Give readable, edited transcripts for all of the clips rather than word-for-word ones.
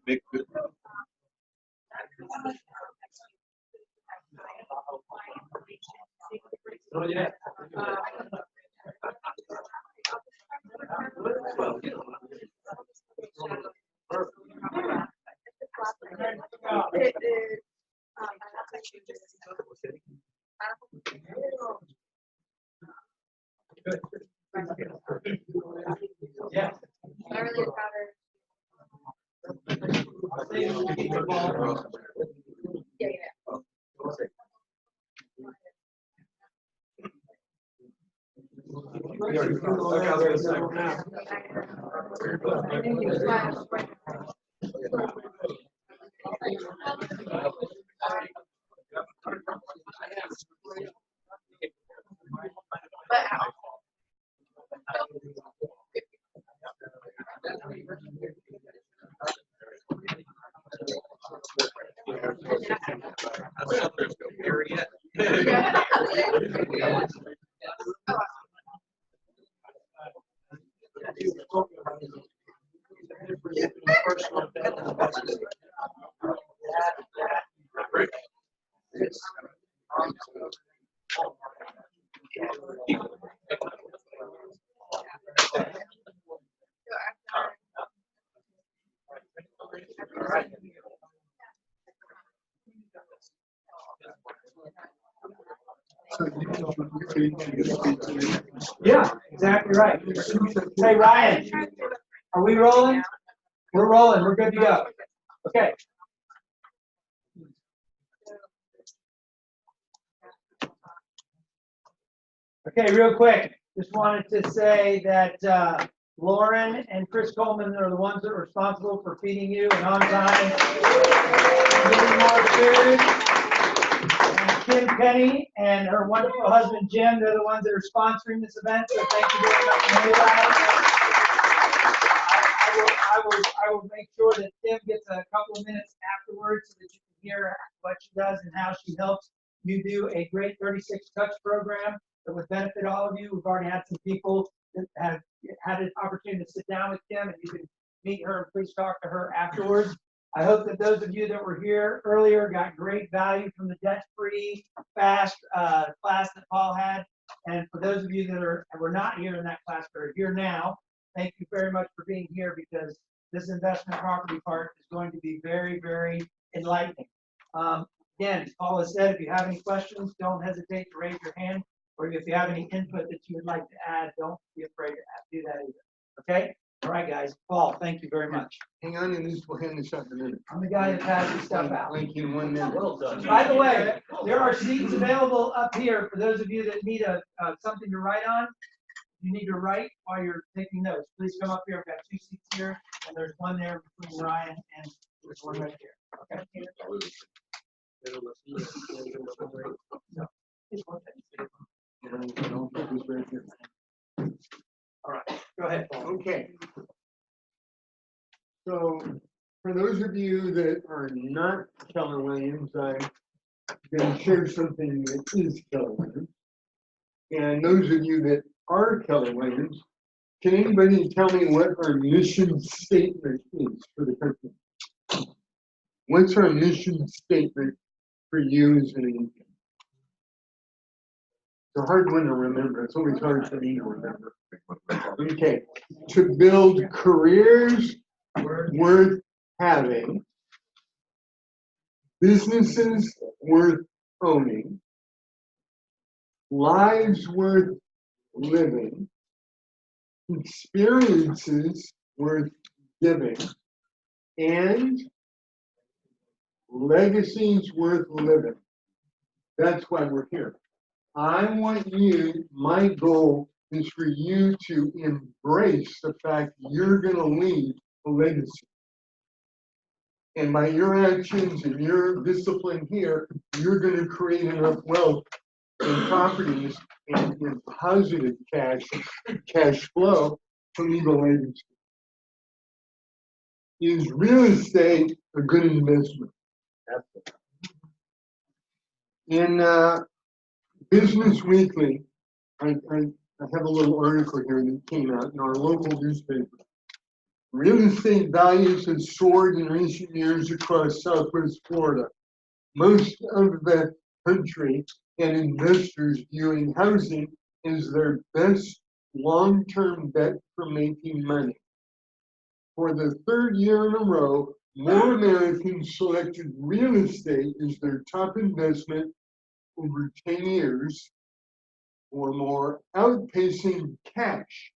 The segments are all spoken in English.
Big good. Oh, yeah. Yeah. I really proud yeah, yeah. Yeah, exactly right. Hey, Ryan, are we rolling? We're rolling. We're good to go. Okay. Okay, real quick. Just wanted to say that Lauren and Chris Coleman are the ones that are responsible for feeding you and on time, getting more food. And Kim Penny and her wonderful husband Jim, they're the ones that are sponsoring this event. So thank you very much for that. I will make sure that Kim gets a couple of minutes afterwards so that you can hear what she does and how she helps you do a great 36 Touch program that would benefit all of you. We've already had some people that have had an opportunity to sit down with Kim, and you can meet her and please talk to her afterwards. I hope that those of you that were here earlier got great value from the debt-free, fast class that Paul had. And for those of you that were not here in that class but are here now, thank you very much for being here, because this investment property part is going to be very, very enlightening. Again, as Paul has said, if you have any questions, don't hesitate to raise your hand, or if you have any input that you would like to add, don't be afraid to do that either. Okay? All right, guys. Paul, thank you very much. Hang on, and this will hand this out in a minute. I'm the guy that passes stuff out. Thank you in 1 minute. Well done. By the way, there are seats available up here for those of you that need something to write on. You need to write while you're taking notes. Please come up here. I've got 2 seats here, and there's one there between Ryan and there's one right here. Okay. All right. Go ahead, Paul. Okay. So, for those of you that are not Keller Williams, I'm going to share something that is Keller Williams. And those of you that are Keller Williams, can anybody tell me what our mission statement is for the company? What's our mission statement for you as an agent? It's a hard one to remember. It's always hard for me to remember. Okay. To build careers worth having, businesses worth owning, lives worth living, experiences worth giving, and legacies worth living. That's why we're here. I want you, my goal is for you to embrace the fact you're going to leave a legacy. And by your actions and your discipline here, you're going to create enough wealth in properties and in positive cash flow to leave a legacy. Is real estate a good investment? In Business Weekly, I have a little article here that came out in our local newspaper. Real estate values have soared in recent years across Southwest Florida. Most of the country and investors viewing housing as their best long-term bet for making money. For the third year in a row, more Americans selected real estate as their top investment over 10 years or more, outpacing cash,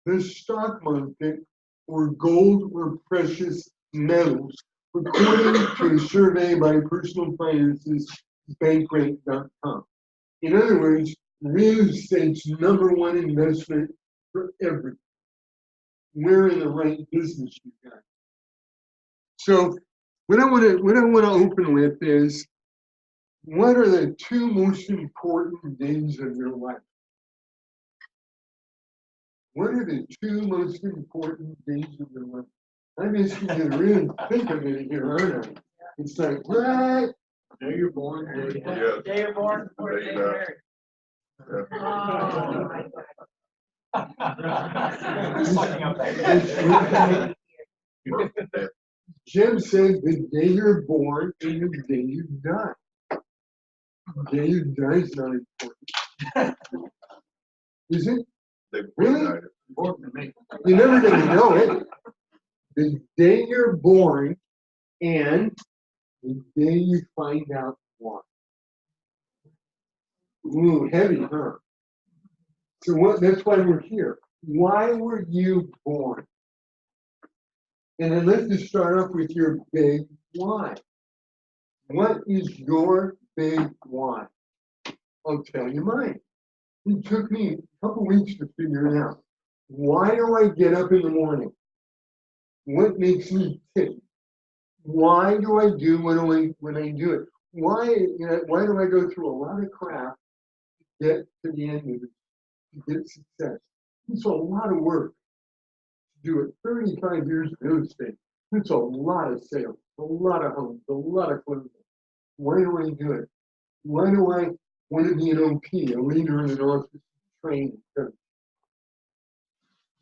the stock market, or gold or precious metals, according to a survey by Personal Finance's Bankrate.com. In other words, real estate's #1 investment for everything. We're in the right business, you guys. So what I want to open with is, what are the 2 most important days of your life? What are the 2 most important days of your life? I'm asking you to really think of it here, aren't I? It's like, what? Day you're born, day Yeah. Day you're born, or day you're married. Fucking up that. Jim said the day you're born and the day you die. The day you die is not important. Is it? Really? You're never going to know it. The day you're born and the day you find out why. Ooh, heavy, huh? So that's why we're here. Why were you born? And then let's just start off with your big why. What is your big why? I'll tell you mine. It took me a couple weeks to figure it out. Why do I get up in the morning? What makes me tick? Why do I do when I do it? Why do I go through a lot of crap to get to the end of it, to get success? It's a lot of work to do it. 35 years of real estate. It's a lot of sales, a lot of homes, a lot of closing. Why do I do it? Why do I want to be an OP, a leader in an office training coach?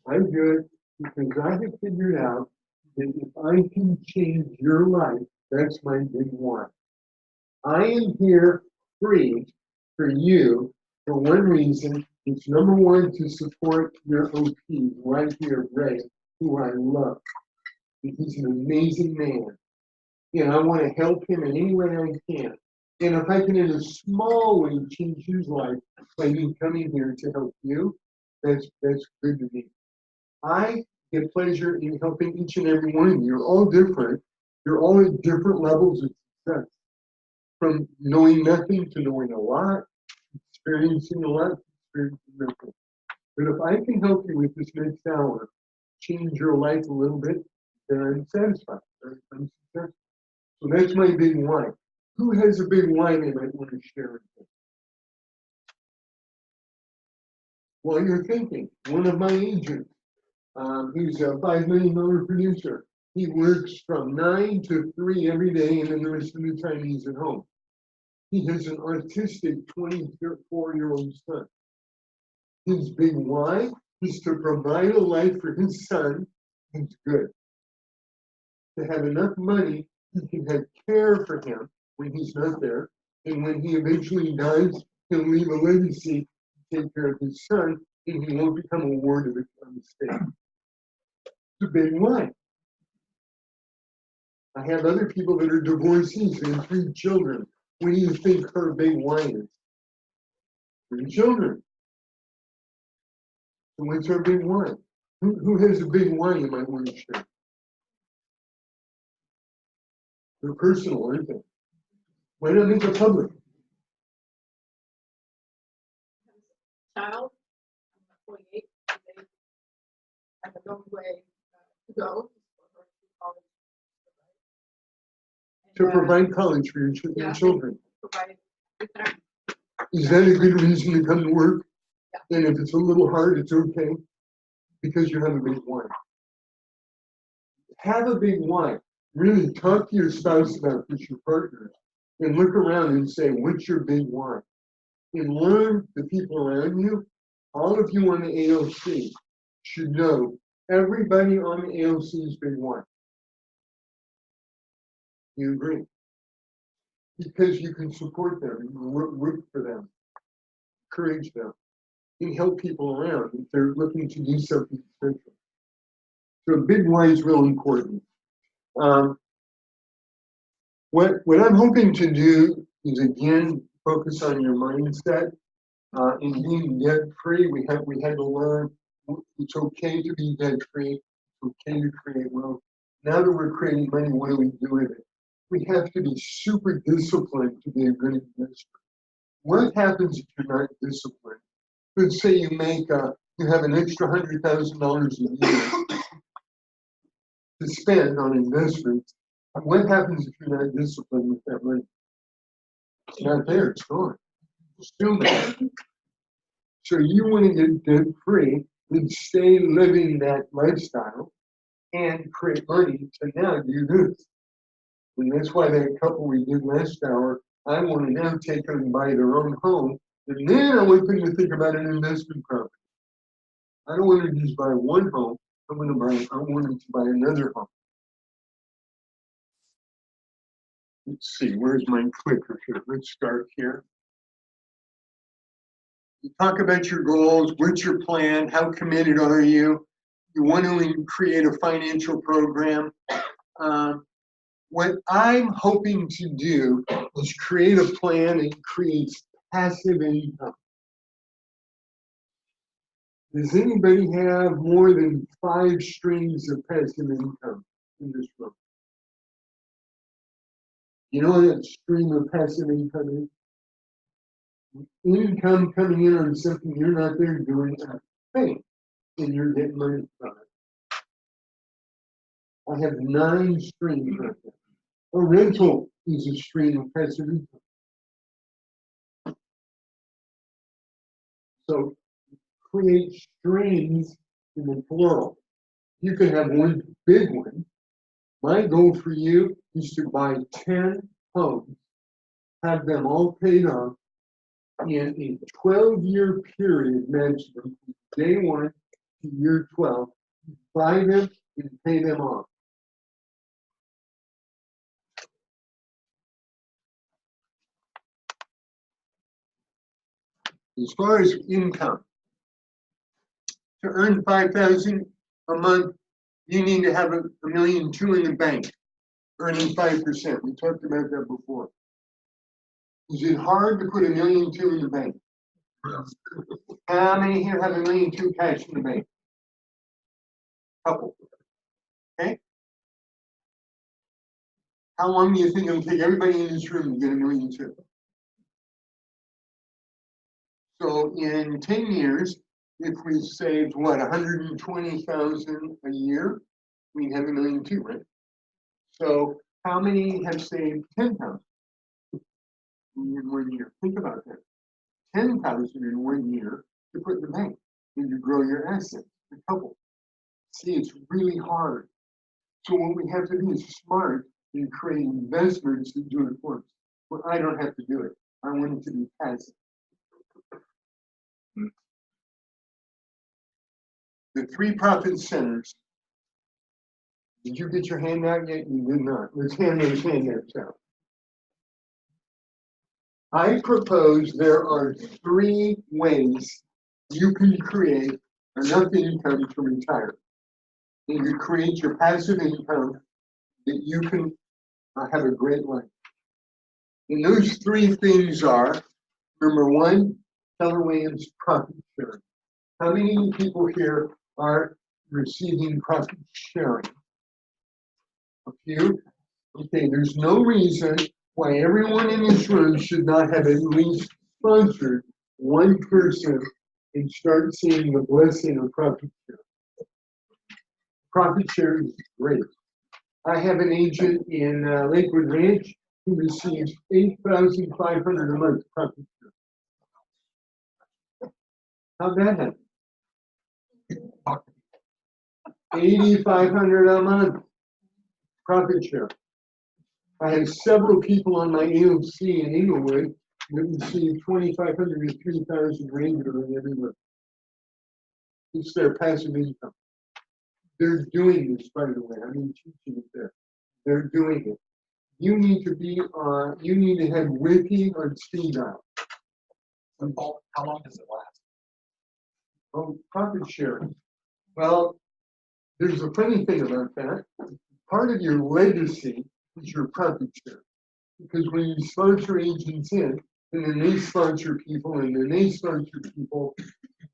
I do it because I have figured out that if I can change your life, that's my big one. I am here free for you for one reason. It's #1 to support your OP right here, Ray, who I love. He's an amazing man. And I want to help him in any way I can. And if I can in a small way change his life by me coming here to help you, that's good to me. I get pleasure in helping each and every one of you. You're all different. You're all at different levels of success. From knowing nothing to knowing a lot, experiencing a lot, experiencing nothing. But if I can help you with this next hour, change your life a little bit, then I'm satisfied. I'm successful. So that's my big why. Who has a big why they might want to share with me? While you're thinking, one of my agents, he's a $5 million producer. He works from 9 to 3 every day, and then the rest of the time he's at home. He has an autistic 24-year-old son. His big why is to provide a life for his son who's good. To have enough money, he can have care for him when he's not there, and when he eventually dies, he'll leave a legacy to take care of his son, and he won't become a ward of the state. It's a big why. I have other people that are divorcees and 3 children. What do you think her big why is? 3 children. So what's her big why? Who has a big why you might want to share? They're personal, aren't they? Why not make it public? Child, I'm 48. I have a long way to go. To provide college for your Yeah. children. Provide. Is that a good reason to come to work? Yeah. And if it's a little hard, it's okay? Because you have a big why. Have a big why. Really talk to your spouse about this, your partner, and look around and say, what's your big why? And learn the people around you. All of you on the AOC should know Everybody on the AOC has been one. You agree? Because you can support them, you can root for them, encourage them, you can help people around if they're looking to do something special. So a big why is real important. What I'm hoping to do is again focus on your mindset. In being debt free, we had to learn it's okay to be debt free. It's okay to create wealth. Now that we're creating money, what do we do with it? We have to be super disciplined to be a good investor. What happens if you're not disciplined? Let's say you have an extra $100,000 a year to spend on investments. What happens if you're not disciplined with that money? It's not there, it's gone. It's still there. So you want to get debt free and stay living that lifestyle and create money to now do this. And that's why that couple we did last hour, I want to now take them and buy their own home. And then I want them to think about an investment property. I don't want to just buy one home. I want them to buy another home. Let's see, where's my clicker here? Let's start here. You talk about your goals, what's your plan, how committed are you? You want to create a financial program. What I'm hoping to do is create a plan that creates passive income. Does anybody have more than 5 streams of passive income in this room? You know what that stream of passive income is? Income coming in on something you're not there doing a thing, and you're getting money from it. I have 9 streams right there. A rental is a stream of passive income. So create streams in the plural. You can have one big one. My goal for you is to buy 10 homes, have them all paid off in a 12-year period maximum, day 1 to year 12. Buy them and pay them off. As far as income, to earn $5,000 a month, you need to have $1.2 million in the bank, earning 5%. We talked about that before. Is it hard to put $1.2 million in the bank? How many here have $1.2 million cash in the bank? Couple. Okay. How long do you think it'll take everybody in this room to get $1.2 million? So in 10 years, if we saved what, 120,000 a year, we'd have $1.2 million, right? So how many have saved 10,000 in 1 year? Think about that. 10,000 in 1 year to put in the bank and to grow your assets. A couple. See, it's really hard. So what we have to do is smart in creating investments that do it for us. Well, I don't have to do it. I want it to be passive. The 3 profit centers. Did you get your handout yet? You did not. Let's hand those handouts out. I propose there are 3 ways you can create enough income to retire. And you create your passive income that you can have a great life. And those 3 things are, number 1, Keller Williams profit sharing. How many people here are receiving profit sharing? A few? Okay, there's no reason why everyone in this room should not have at least sponsored 1 person and start seeing the blessing of profit sharing. Profit sharing is great. I have an agent in Lakewood Ranch who receives $8,500 a month profit sharing. How'd that happen? $8,500 a month profit share. I have several people on my AOC in Inglewood that receive $2,500 to $3,000 regularly every month. It's their passive income. They're doing this, by the way. I mean, teaching it there. They're doing it. You need to have wiki on speed dial. How long does it last? Oh, profit sharing. Well, there's a funny thing about that. Part of your legacy is your profit share. Because when you sponsor agents in, and then they sponsor people, and then they sponsor people,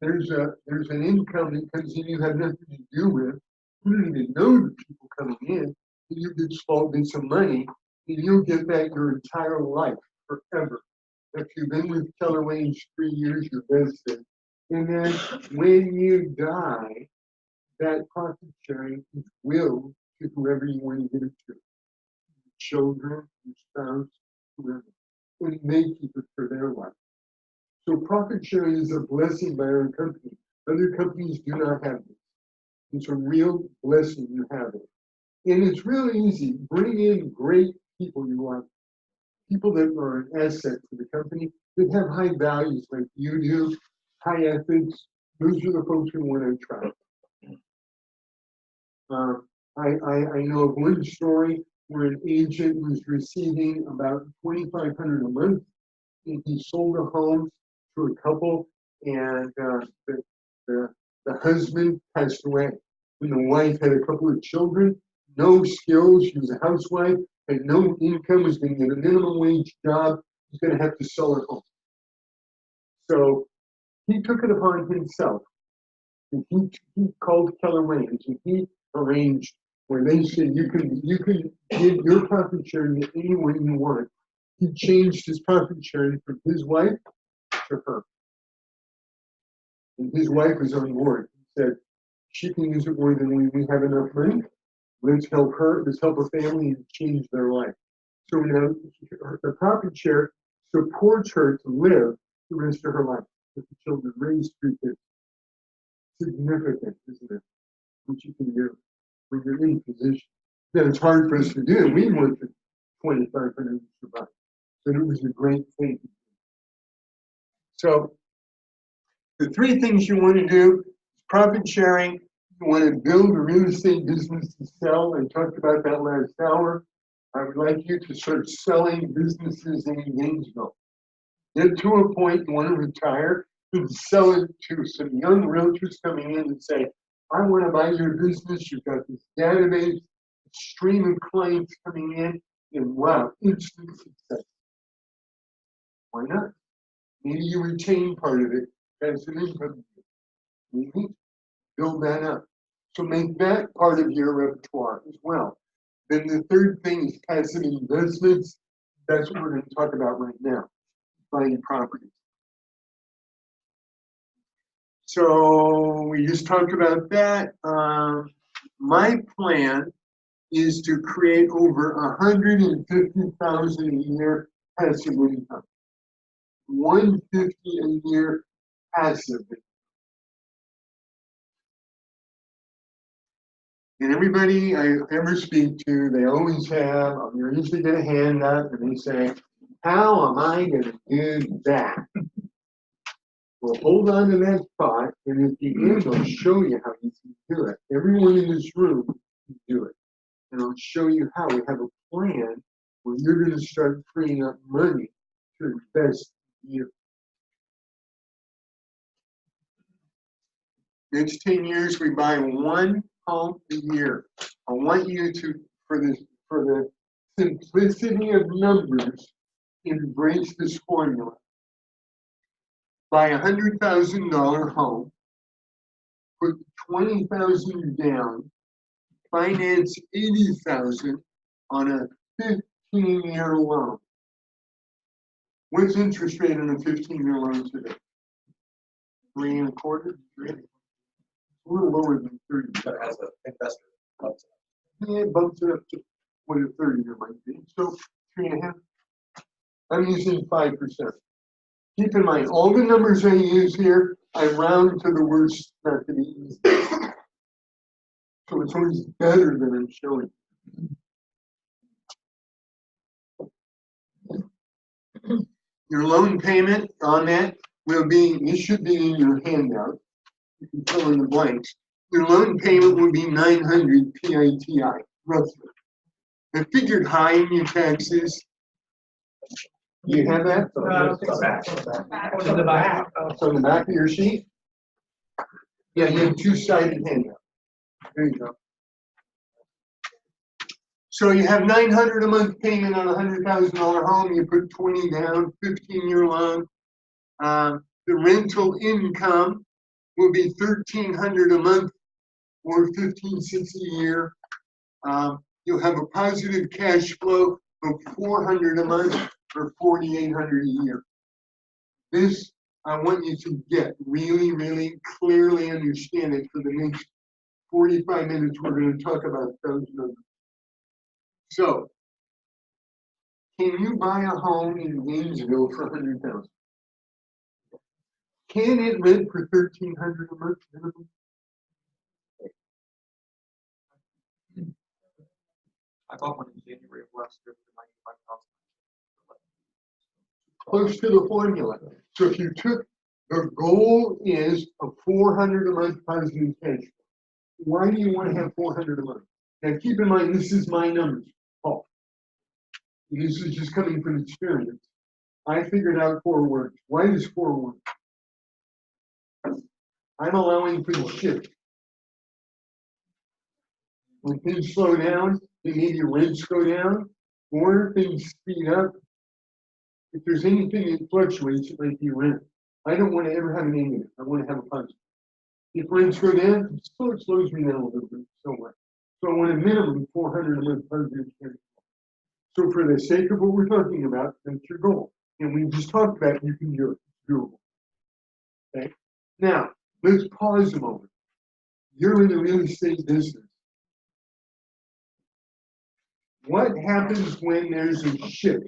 there's an income that comes in you have nothing to do with. You don't even know the people coming in, and you get small bits of money, and you'll get that your entire life, forever. If you've been with Keller Williams 3 years, you're vested. And then when you die, that profit sharing is willed to whoever you want to give it to. Your children, your spouse, whoever. And they keep it for their life. So profit sharing is a blessing by our company. Other companies do not have this. It's a real blessing you have it. And it's really easy. Bring in great people you want. People that are an asset to the company, that have high values like you do, high ethics. Those are the folks we want to attract. I know of one story where an agent was receiving about $2,500 a month, and he sold a home to a couple, and the husband passed away. And the wife had a couple of children, no skills, she was a housewife, had no income, was going to get a minimum wage job, was going to have to sell her home. So he took it upon himself. And he called Keller Williams, and he arranged where they said you can give your profit sharing to anyone you want. He changed his profit sharing from his wife to her. And his wife was on board. He said, she can use it more than we have enough money. Let's help her, let's help a family and change their life. So now the profit share supports her to live the rest of her life with the children, raise 3 kids. Significant, isn't it? What you can do when you're in position. Now it's hard for us to do. We worked at 2,500 to survive. But it was a great thing. So the 3 things you want to do is profit sharing. You want to build a real estate business to sell. I talked about that last hour. I would like you to start selling businesses in Gainesville. Get to a point you want to retire and sell it to some young realtors coming in and say, I want to buy your business. You've got this database, stream of clients coming in, and wow, instant success. Why not? Maybe you retain part of it as an income. Maybe build that up. So make that part of your repertoire as well. Then the third thing is passive investments. That's what we're going to talk about right now, buying properties. So we just talked about that. My plan is to create over 150,000 a year passive income. 150 a year passive. And everybody I ever speak to, they always have, you usually get a hand up and they say, how am I going to do that? Well, hold on to that thought, and at the end, I'll show you how you can do it. Everyone in this room can do it. And I'll show you how. We have a plan where you're going to start freeing up money to invest in you. Next 10 years, we buy 1 home a year. I want you to, for the simplicity of numbers, embrace this formula. Buy a $100,000 home, put $20,000 down, finance $80,000 on a 15-year loan. What's interest rate on a 15-year loan today? 3 1/4? 3. A little lower than 30. But as an investor, bumps it up. Yeah, it bumps it up to what a 30-year might be. So 3.5. I'm using 5%. Keep in mind, all the numbers I use here, I round to the worst, not to the easy. So it's always better than I'm showing. Your loan payment on that will be, it should be in your handout. You can fill in the blanks. your loan payment would be 900 PITI, roughly. I figured high in your taxes. You have that? It's on the back. It's on the back of your sheet? Yeah, you have two-sided handout. There you go. So you have 900 a month payment on a $100,000 home. You put 20 down, 15-year loan. The rental income will be 1,300 a month or 1,560 a year. You'll have a positive cash flow of 400 a month or 4,800 a year. This I want you to get really, really clearly understand it for the next 45 minutes. We're going to talk about those numbers. So, can you buy a home in Gainesville for 100,000? Can it rent for 1,300 a month minimum? I bought one in January of last year for 95,000. Close to the formula. So if you took, the goal is a 400 a month positive cash flow. Why do you want to have 400 a month? Now keep in mind, this is my numbers, Paul. This is just coming from experience. I figured out 4 works. Why does 4 work? I'm allowing for the shift. When things slow down, then maybe rents go down, or things speed up. If there's anything that fluctuates, it might be rent. I don't want to ever have a negative. I want to have a positive. If rents go down, it slows me down a little bit, so much. So I want a minimum 400 a month positive cash flow. So for the sake of what we're talking about, that's your goal. And we just talked about you can do it. It's doable. Okay? Now, let's pause a moment. You're in the real estate business. What happens when there's a shift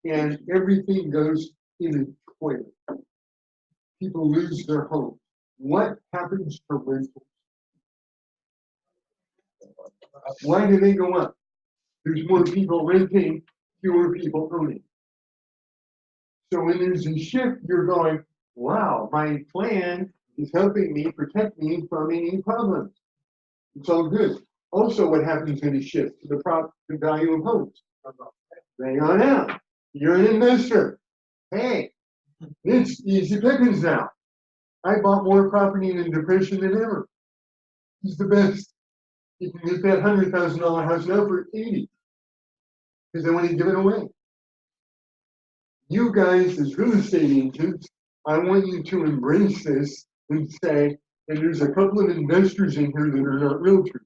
and everything goes in a toilet? People lose their homes. What happens to rentals? Why do they go up? There's more people renting, fewer people owning. So when there's a shift, you're going, wow, my plan is helping me protect me from any problems. It's all good. Also, what happens in a shift? The value of homes. Hang on out. You're an investor. Hey, it's easy pickings now. I bought more property in the Depression than ever. It's the best. You can get that $100,000 house now for 80 because they want to give it away. You guys, as real estate agents, I want you to embrace this and say, and there's a couple of investors in here that are not realtors.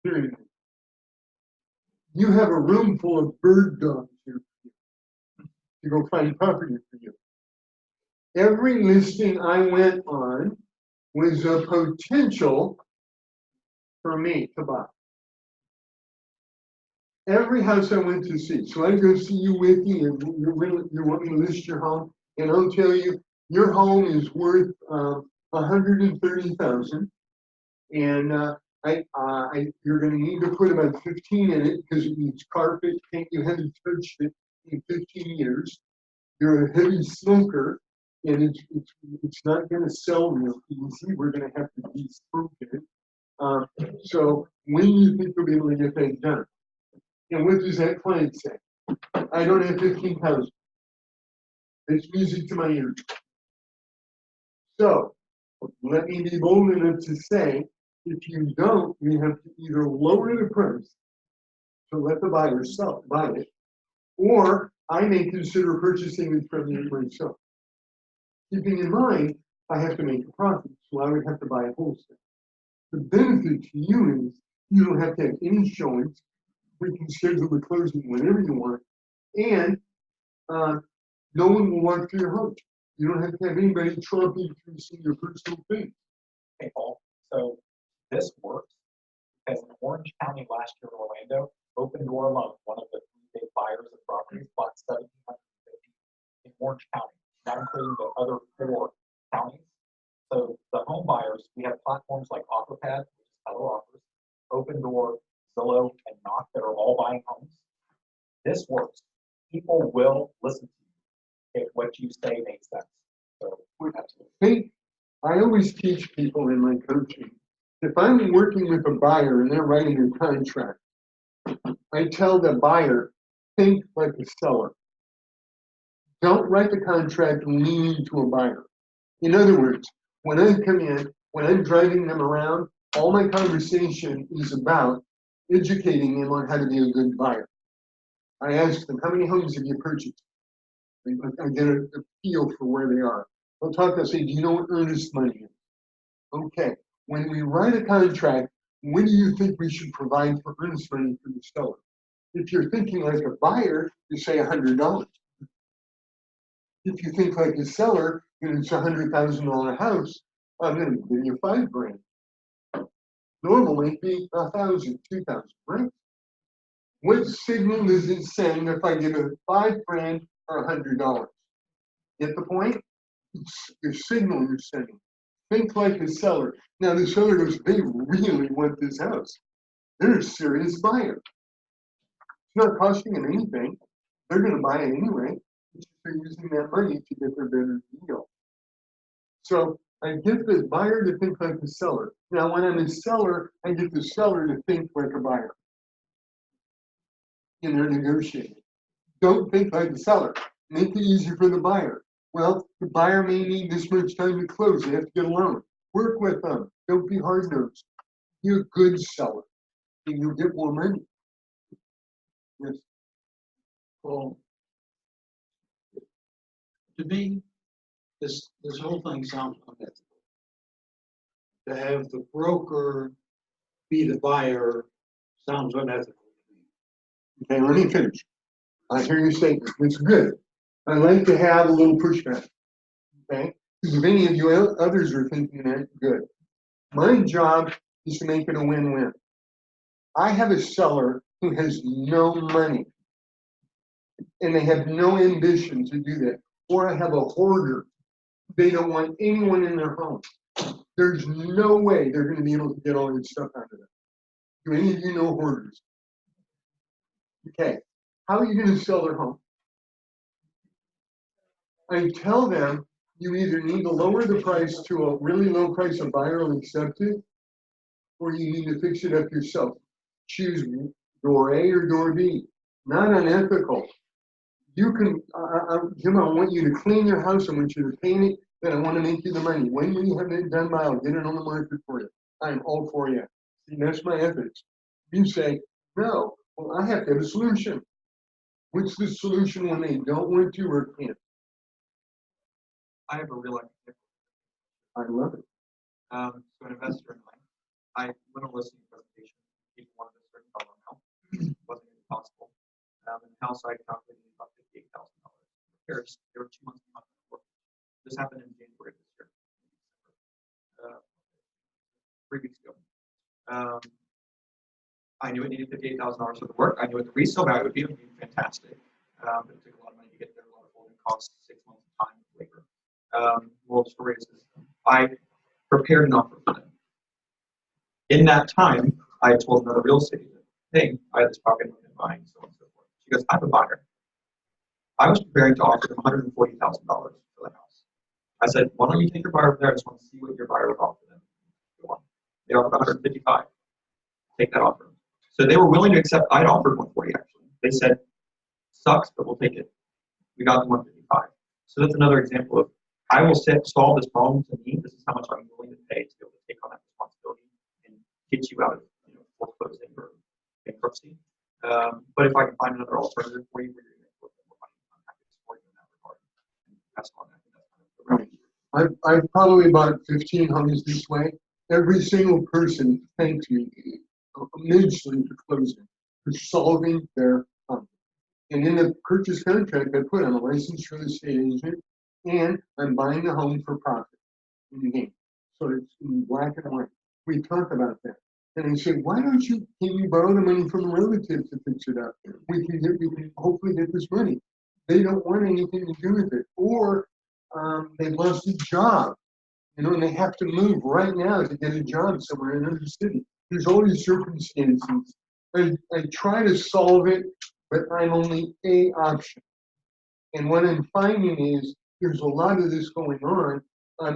Period. You have a room full of bird dogs here to go find property for you. Every listing I went on was a potential for me to buy. Every house I went to see. So I go see you with you, and you want me to list your home, and I'll tell you your home is worth $130,000, and you're going to need to put about 15 in it because it needs carpet, paint. You haven't touched it in 15 years. You're a heavy smoker, and it's not going to sell real easy. We're going to have to de-smoke it. So when do you think you'll be able to get that done? And what does that client say? I don't have 15,000. It's music to my ears. So let me be bold enough to say, if you don't, you have to either lower the price to let the buyer buy it, or I may consider purchasing it from you myself. Keeping in mind, I have to make a profit, so I would have to buy a wholesale. The benefit to you is you don't have to have any showings. We can schedule the closing whenever you want, and no one will walk through your home. You don't have to have anybody tromping through some of your personal things. Hey, Paul, so this works because in Orange County last year in Orlando, Open Door alone, one of the 3 big buyers of properties, bought 1,750 in Orange County, not including the other 4 counties. So the home buyers, we have platforms like OfferPad, which is Hello Offers, Open Door, Zillow, and Knock that are all buying homes. This works. People will listen to you if what you say makes sense. So absolutely. Hey, I always teach people in my coaching If I'm working with a buyer and they're writing a contract, I tell the buyer, think like a seller. Don't write the contract leaning to a buyer. In other words, when I come in, when I'm driving them around, all my conversation is about educating them on how to be a good buyer. I ask them, how many homes have you purchased? I get a feel for where they are. They'll talk, they'll say, do you know what earnest money is? Okay, when we write a contract, what do you think we should provide for earnest money for the seller? If you're thinking like a buyer, you say $100. If you think like a seller, and it's $100,000 house, I'm going to give you $5,000. Normally, it'd be $1,000, $2,000, right? What signal does it send if I give it $5,000 or $100? Get the point? It's the signal you're sending. Think like a seller. Now the seller goes, they really want this house. They're a serious buyer. It's not costing them anything. They're going to buy it anyway. They're using that money to get their better deal. So I get the buyer to think like a seller. Now when I'm a seller, I get the seller to think like a buyer. And they're negotiating. Don't think like the seller. Make it easy for the buyer. Well, the buyer may need this much time to close. They have to get a loan. Work with them. Don't be hard-nosed. Be a good seller, and you'll get more money. Yes. Well, to me, this whole thing sounds unethical. To have the broker be the buyer sounds unethical to me. Okay, let me finish. I hear your statement. It's good. I like to have a little pushback. Okay? Because if any of you others are thinking that, good. My job is to make it a win-win. I have a seller who has no money, and they have no ambition to do that. Or I have a hoarder. They don't want anyone in their home. There's no way they're going to be able to get all this stuff out of them. Do any of you know hoarders? Okay. How are you going to sell their home? I tell them you either need to lower the price to a really low price a buyer will accept it, or you need to fix it up yourself. Choose door A or door B. Not unethical. You can, Jim, I want you to clean your house. I want you to paint it. Then I want to make you the money. When will you have it done by? I'll get it on the market for you. I'm all for you. See, that's my ethics. You say, no, well, I have to have a solution. What's the solution when they don't want to or can't? I have a real life example. I love it. So an investor in mine, I went on a listing presentation. He wanted a certain dollar amount. Wasn't even possible. And the house I calculated about $58,000. Repairs, they were 2 months behind the work. This happened in January of this year. 3 weeks ago. I knew it needed $58,000 worth of work. I knew what the resale value would be. It would be fantastic. But it took a lot of money to get there, a lot of holding costs, 6 months of time, labor. Moral story is I prepared an offer for them. In that time, I told another real estate agent, hey, I had this property I'm buying, so on and so forth. She goes, I'm a buyer. I was preparing to offer them $140,000 for the house. I said, why don't you take your buyer over there? I just want to see what your buyer would offer them. They offered $155. Take that offer. So they were willing to accept. I'd offered $140 actually. They said, sucks, but we'll take it. We got the $155. So that's another example of I will solve this problem to me. This is how much I'm willing to pay to be able to take on that responsibility and get you out of foreclosing or bankruptcy. But if I can find another alternative for you, where you're going to make more money, I'm happy to support you in that regard. And that's on that. I've probably bought 15 homes this way. Every single person thanks me immensely for closing, for solving their problem. And in the purchase contract, I put I'm a licensed real estate agent, and I'm buying a home for profit in the game. So it's in black and white. We talk about that. And I say, why don't you, can you borrow the money from a relative to fix it up? We can hopefully get this money. They don't want anything to do with it. Or they've lost a job, and they have to move right now to get a job somewhere in another city. There's all these circumstances. I try to solve it, but I'm only a option. And what I'm finding is there's a lot of this going on.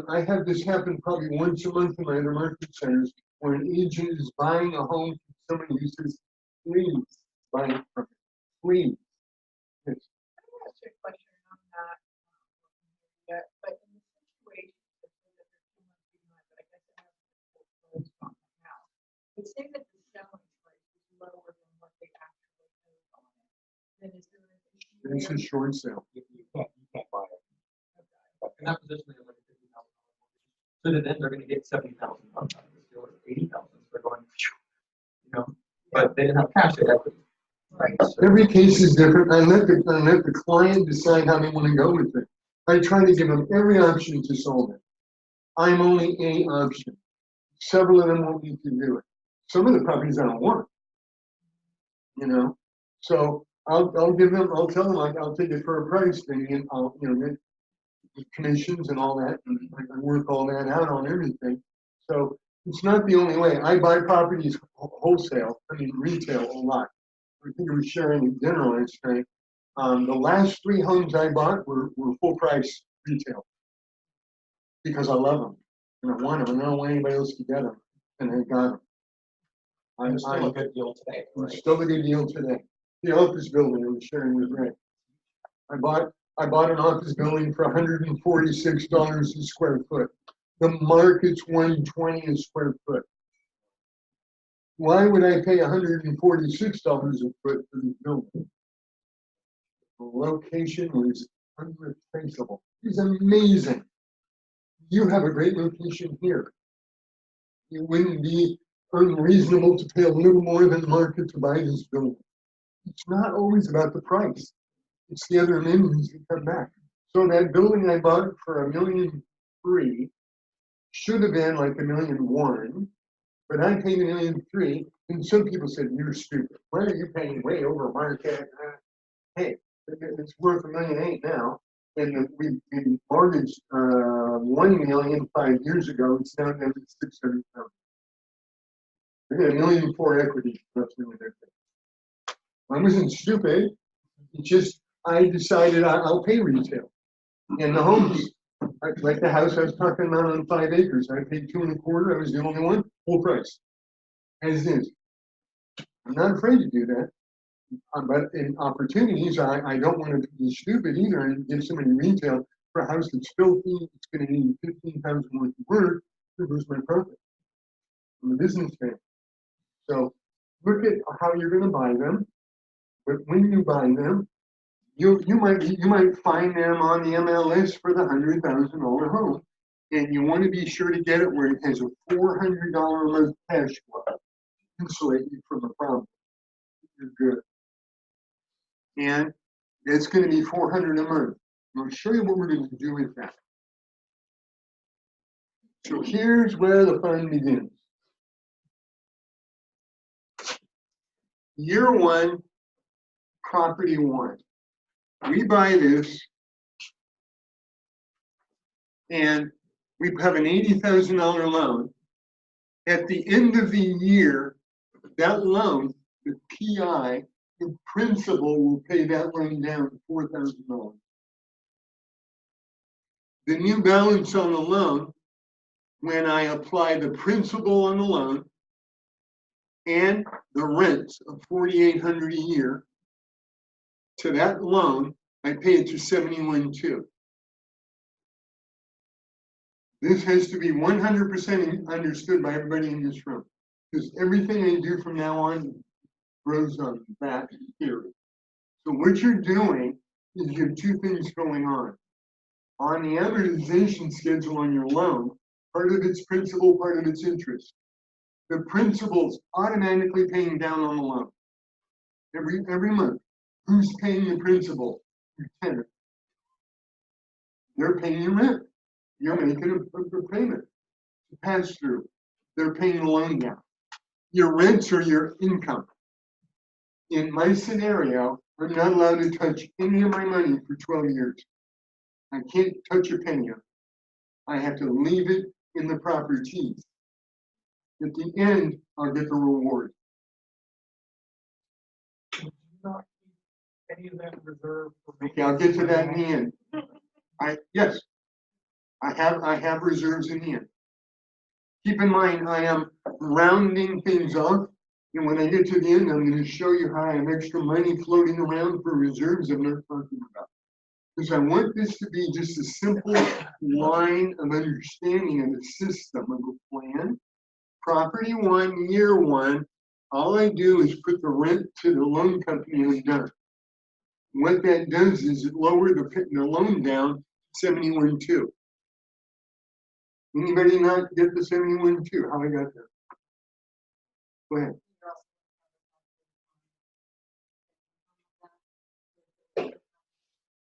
I have this happen probably once a month in my other market centers. or an agent is buying a home from somebody who says, please buy it from me, please. Yes. Let me ask you a question on that. Yeah, but in the situation, that they're 2 months behind, but I guess I have to close on it now. But say that the selling price is lower than what they actually paid on it, then is there an issue? It's a there? short sale. You can't buy it. Okay. In that position, they only get $50,000. So to them, they're gonna get 70,000 bucks out of this deal, or 80,000, they're going, phew, you know, but they didn't have cash, they had equity. Right. Every case is different. I let the client decide how they want to go with it. I try to give them every option to solve it. I'm only a option. Several of them won't need to do it. Some of the properties I don't want, you know. So I'll give them, I'll tell them I'll take it for a price thing, and I'll, you know, the commissions and all that, and I work all that out on everything. So it's not the only way. I buy properties wholesale, retail a lot. I think I was sharing at dinner last night. The last 3 homes I bought were full price retail because I love them and I want them and I don't want anybody else to get them, and I got them. And it's still a good deal today, right? It's still a good deal today. The office building I was sharing with Ray. I bought an office building for $146 a square foot. The market's $120 a square foot. Why would I pay $146 a foot for this building? The location was unreplaceable. It's amazing. You have a great location here. It wouldn't be unreasonable to pay a little more than market to buy this building. It's not always about the price. It's the other amenities that come back. So that building I bought for $1.3 million should have been like $1.1 million, but I paid $1.3 million, and some people said, you're stupid. Why are you paying way over market? Hey, it's worth $1.8 million now, and we mortgaged $1 million 5 years ago. It's down to $600,000. I got $1.4 million equity left in there. I wasn't stupid. It's just I decided I'll pay retail. And the homes, like the house I was talking about on 5 acres, I paid $2 1/4. I was the only one, full price, as is. I'm not afraid to do that. But in opportunities, I don't want to be stupid either and give somebody retail for a house that's filthy. It's going to need 15 times more work to lose my profit. I'm a businessman. So look at how you're going to buy them. But when you buy them, you might find them on the MLS for the $100,000 home, and you want to be sure to get it where it has a $400 a month cash flow, insulate you from the problem. You're good. And it's going to be $400 a month. I'll show you what we're going to do with that. So here's where the fun begins. Year 1, property 1. We buy this, and we have an $80,000 loan. At the end of the year, that loan, the PI, the principal will pay that loan down to $4,000. The new balance on the loan, when I apply the principal on the loan and the rents of $4,800 a year to that loan, I pay it to $71,200. This has to be 100% understood by everybody in this room, because everything I do from now on grows on that theory. So what you're doing is you have 2 things going on. On the amortization schedule on your loan, part of it's principal, part of it's interest. The principal's automatically paying down on the loan every month. Who's paying the principal? Your tenant. They're paying your rent. You're making a payment. It's a pass through. They're paying the loan down. Your rents are your income. In my scenario, I'm not allowed to touch any of my money for 12 years. I can't touch a penny of it. I have to leave it in the properties. At the end, I'll get the reward. Would you not keep any of that reserved for? Okay, I'll get to that in the end. Yes, I have reserves in the end. Keep in mind, I am rounding things off. And when I get to the end, I'm going to show you how I have extra money floating around for reserves I'm not talking about. Because I want this to be just a simple line of understanding of the system of a plan. Property one, year one, all I do is put the rent to the loan company and I'm done. What that does is it lowers the loan down 71.2. Anybody not get the 71.2? How I got there? Go ahead.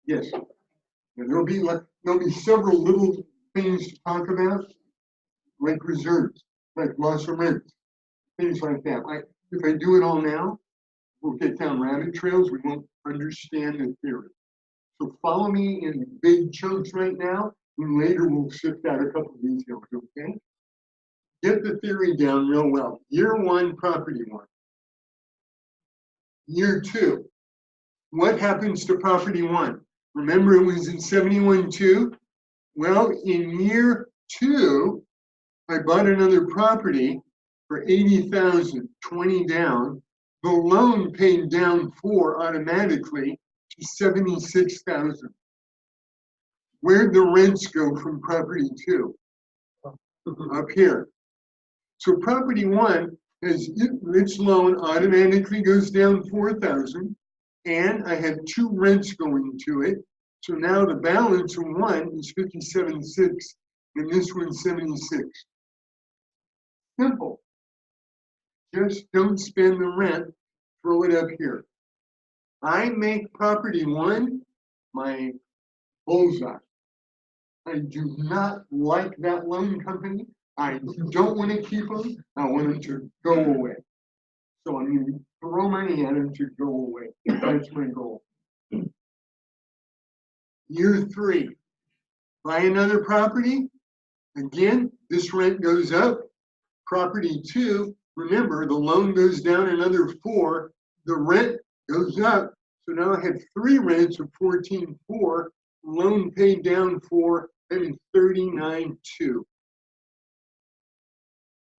Yes. And there'll be several little things to talk about, like reserves, like loss of rent, things like that. If I do it all now, we'll get down rabbit trails. We won't understand the theory. So follow me in big chunks right now, and later we'll shift out a couple of details, okay? Get the theory down real well. Year one, property one. Year two, what happens to property one? Remember it was in 71.2? Well, in year two, I bought another property for 80,000, 20 down. The loan paid down 4 automatically to 76,000. Where'd the rents go from property two? Up here. So property one has its loan automatically goes down 4,000, and I have 2 rents going to it. So now the balance of one is 57.6, and this one's 76. Simple. Just don't spend the rent, throw it up here. I make property one my bullseye. I do not like that loan company. I don't want to keep them. I want them to go away. So I'm going to throw money at them to go away. That's my goal. Year three, buy another property. Again, this rent goes up. Property two, remember the loan goes down another 4. The rent goes up. So now I have 3 rents of 14.4. Loan paid down 4. I mean 39.2.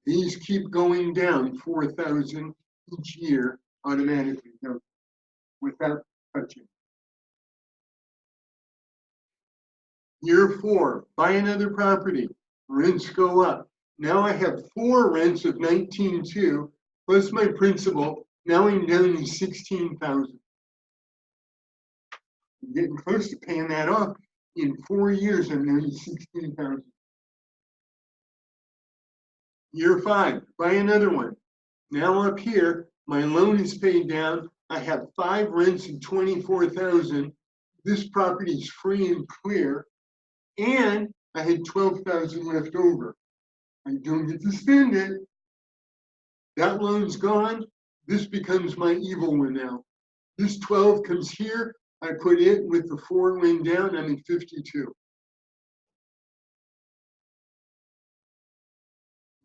These keep going down 4,000 each year automatically, without touching. Year 4, buy another property. Rents go up. Now I have 4 rents of 19.2 plus my principal. Now I'm down to 16,000. I'm getting close to paying that off. In 4 years, I'm down to 16,000. Year 5, buy another one. Now up here, my loan is paid down. I have 5 rents of 24,000. This property is free and clear, and I had 12,000 left over. I don't get to spend it. That loan's gone. This becomes my evil one now. This 12 comes here. I put it with the 4 laying down. I'm at 52.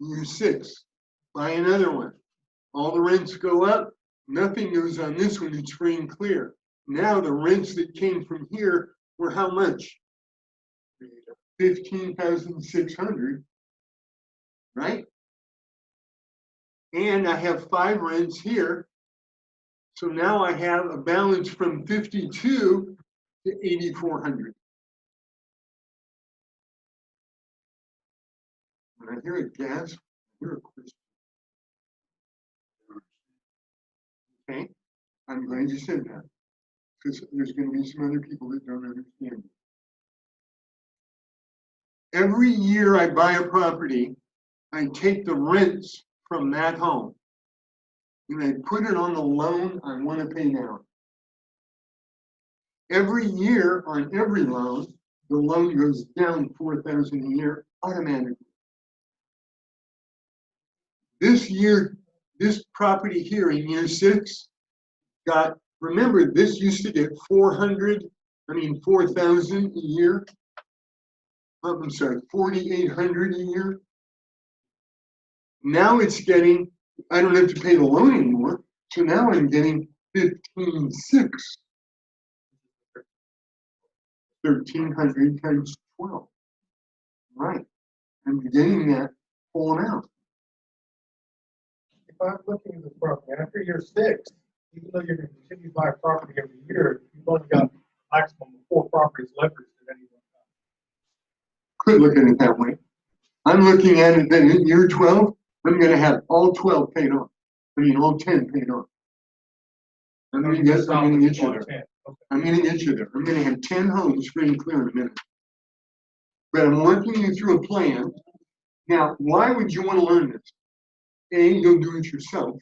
Year 6, buy another one. All the rents go up. Nothing goes on this one. It's free and clear. Now the rents that came from here were how much? 15,600, right? And I have 5 rents here. So now I have a balance from 52 to 8,400. When I hear a gasp, I hear a question. Okay, I'm glad you said that, because there's going to be some other people that don't understand. Every year I buy a property, I take the rents from that home and I put it on the loan I want to pay now. Every year on every loan, the loan goes down 4,000 a year automatically. This year, this property here in year 6 got, remember this used to get 4,000 a year. I'm sorry, 4,800 a year. Now it's getting, I don't have to pay the loan anymore. So now I'm getting 15,600. 1,300 times 12. Right. I'm getting that pull them out. If I'm looking at the property, after year 6, even though you're gonna continue to buy property every year, you've only got a maximum of 4 properties leveraged at any one time. Could look at it that way. I'm looking at it that in year 12, I'm gonna have all 12 paid off. I mean, all 10 paid off. I'm gonna get you there. I'm gonna get you there. I'm gonna have 10 homes free and clear in a minute. But I'm walking you through a plan. Now, why would you want to learn this? A, you'll do it yourself.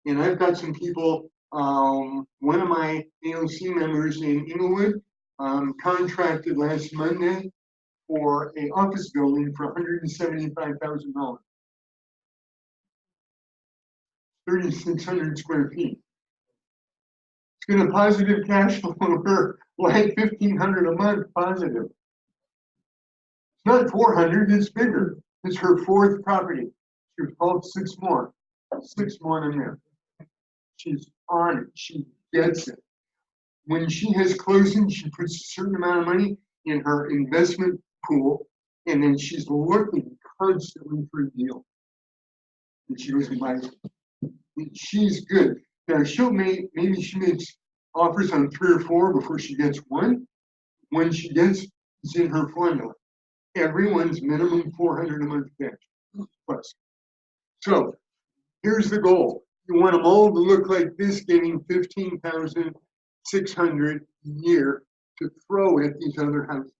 And I've got some people, one of my AOC members in Inglewood contracted last Monday for an office building for $175,000. 3,600 square feet. It's gonna positive cash flow her like 1,500 a month positive. It's not 400, it's bigger. It's her 4th property. She was called 6 more. 6 more in there. She's on it. She gets it. When she has closing, she puts a certain amount of money in her investment pool, and then she's looking constantly for a deal. And she goes and buys it. She's good. Now maybe she makes offers on 3 or 4 before she gets one. When she gets, it's in her formula. Everyone's minimum 400 a month cash plus. So here's the goal. You want them all to look like this, getting 15,600 a year to throw at these other houses.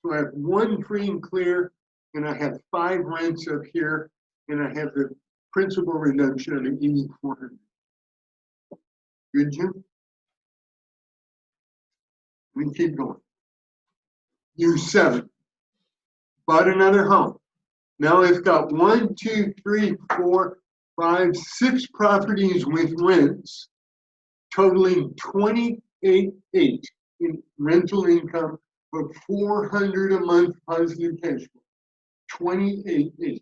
So I have 1 free and clear, and I have 5 rents up here, and I have the principal reduction of 8,400. Good, Jim? We can keep going. Year 7. Bought another home. Now I've got 1, 2, 3, 4, 5, 6 properties with rents, totaling 28,800 in rental income of 400 a month positive cash flow. 28,800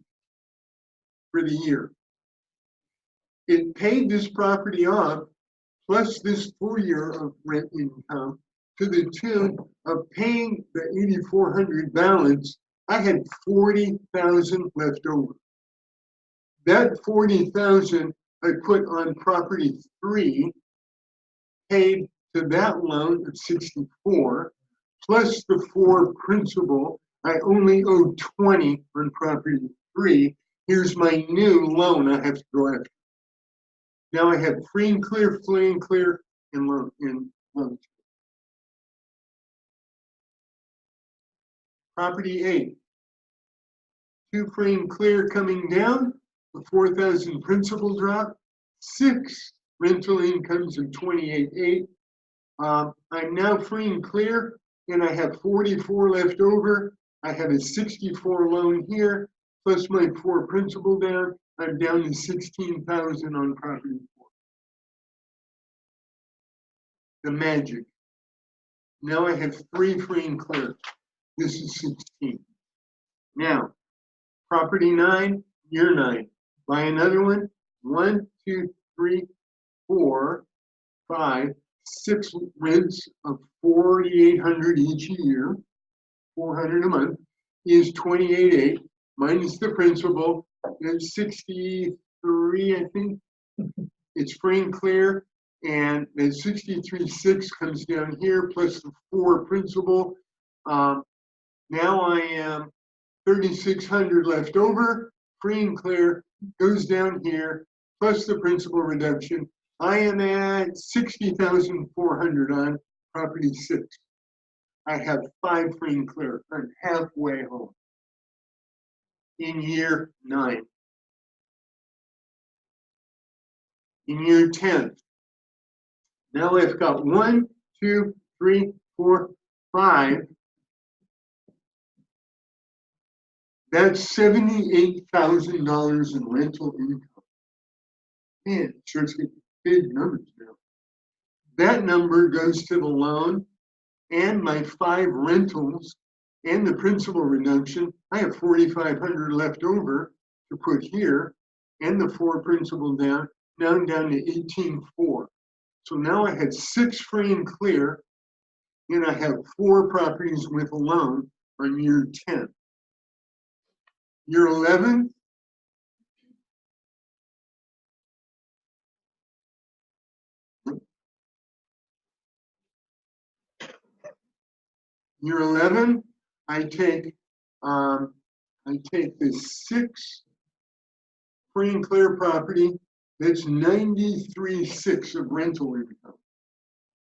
for the year. It paid this property off plus this full year of rent income to the tune of paying the 8,400 balance. I had 40,000 left over. That 40,000 I put on property 3, paid to that loan of 64, plus the 4 principal. I only owe 20 on property 3. Here's my new loan I have to go after. Now I have free and clear, and loan. Property 8. 2 free and clear coming down, the 4,000 principal drop, 6 rental incomes of 28,800. I'm now free and clear, and I have 44 left over. I have a 64 loan here, plus my 4 principal down. I'm down to 16,000 on property 4. The magic. Now I have 3 free and clear. This is 16. Now, property 9, year 9. Buy another one. 1, 2, 3, 4, 5, 6 rents of 4,800 each year. 400 a month is 28,800 minus the principal. It's 63, I think. It's free and clear, and the 63,600 comes down here plus the 4 principal. Now I am 3,600 left over, free and clear, goes down here, plus the principal reduction. I am at 60,400 on property 6. I have 5 free and clear. I'm halfway home in year 9. In year 10, now I've got 1, 2, 3, 4, 5. That's $78,000 in rental income. Man, it starts getting big numbers now. That number goes to the loan and my 5 rentals and the principal reduction. I have 4,500 left over to put here, and the 4 principal down. Now I'm down to 18,400. So now I had 6 free and clear, and I have 4 properties with a loan on year 10. Year 11, year 11, I take the 6 free and clear property, that's 93.6 of rental income.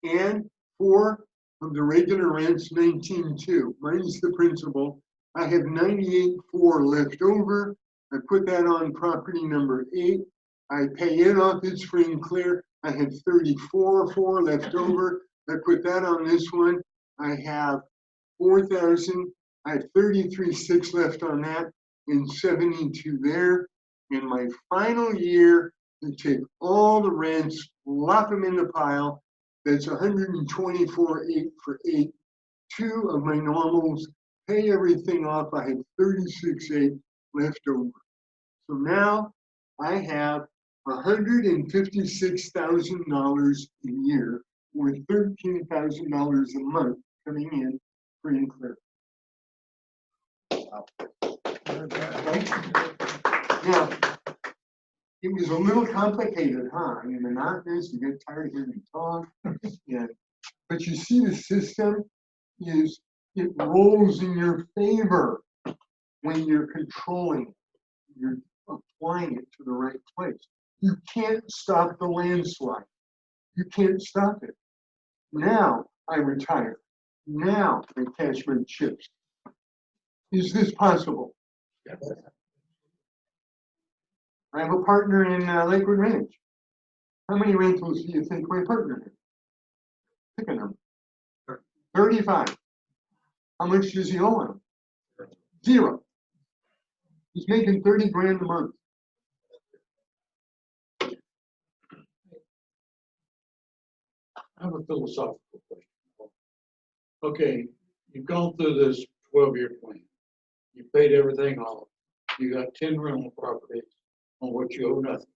And 4 of the regular rents, 19.2, minus the principal. I have 98.4 left over. I put that on property number 8. I pay it off, it's free and clear. I had 34.4 left over. I put that on this one. I have 4,000. I have 33.6 left on that and 72 there. In my final year, I take all the rents, lop them in the pile. That's 124.8 for 8. 2 of my normals, pay everything off. I have 36.8 left over. So now I have $156,000 a year, or $13,000 a month coming in free and clear. Now, it was a little complicated, huh? You're monotonous, you get tired of hearing me talk. Yeah. But you see the system is, it rolls in your favor when you're controlling it. You're applying it to the right place. You can't stop the landslide. You can't stop it. Now I retire. Now I cash my chips. Is this possible? Yes. I have a partner in Lakewood Ranch. How many rentals do you think my partner has? Pick a number. 35. How much does he owe him? 0. He's making 30 grand a month. I have a philosophical question. Okay, you've gone through this 12-year plan. You paid everything off. You got 10 rental properties on which you owe nothing.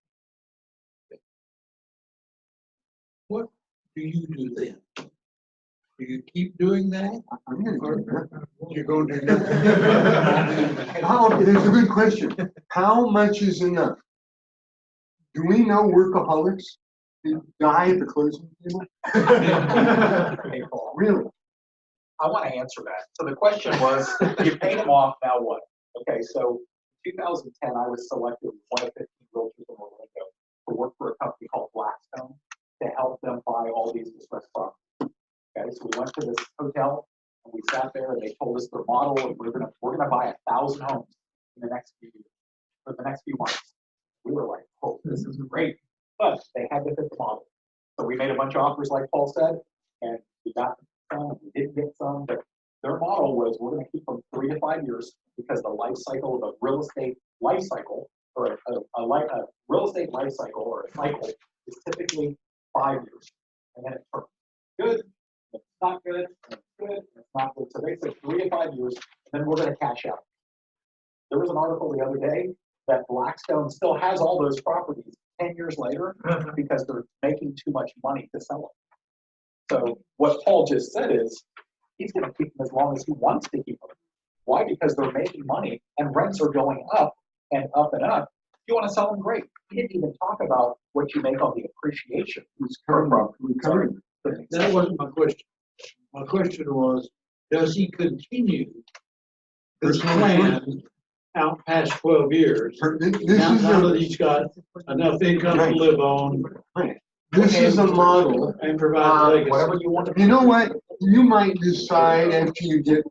What do you do then? Do you keep doing that? I'm gonna do that. You're going to do nothing? That's a good question. How much is enough? Do we know workaholics die at the closing table? Hey, Paul, Really? I want to answer that. So the question was, you paid them off, now what? Okay, so 2010, I was selected as one of 15 realtors in Orlando to work for a company called Blackstone to help them buy all these distressed properties. Okay, so we went to this hotel and we sat there and they told us their model and we're gonna buy 1,000 homes in the next few years, for the next few months. We were like, oh, this is great, but they had to fit the model. So we made a bunch of offers, like Paul said, and we got some, we didn't get some, but their model was we're going to keep them 3 to 5 years because the life cycle of a real estate life cycle, or a real estate life cycle, or a cycle, is typically 5 years, and then it turns good, it's not good, it's good, it's not good. So they said 3 to 5 years, and then we're going to cash out. There was an article the other day that Blackstone still has all those properties 10 years later because they're making too much money to sell them. So what Paul just said is he's going to keep them as long as he wants to keep them. Why? Because they're making money and rents are going up and up and up. If you want to sell them, great. He didn't even talk about what you make on the appreciation. That wasn't my question. My question was, does he continue this plan out past 12 years? Now that he's got enough income to live on. This is a model. And provide legacy. Whatever you want to. You know what? You might decide after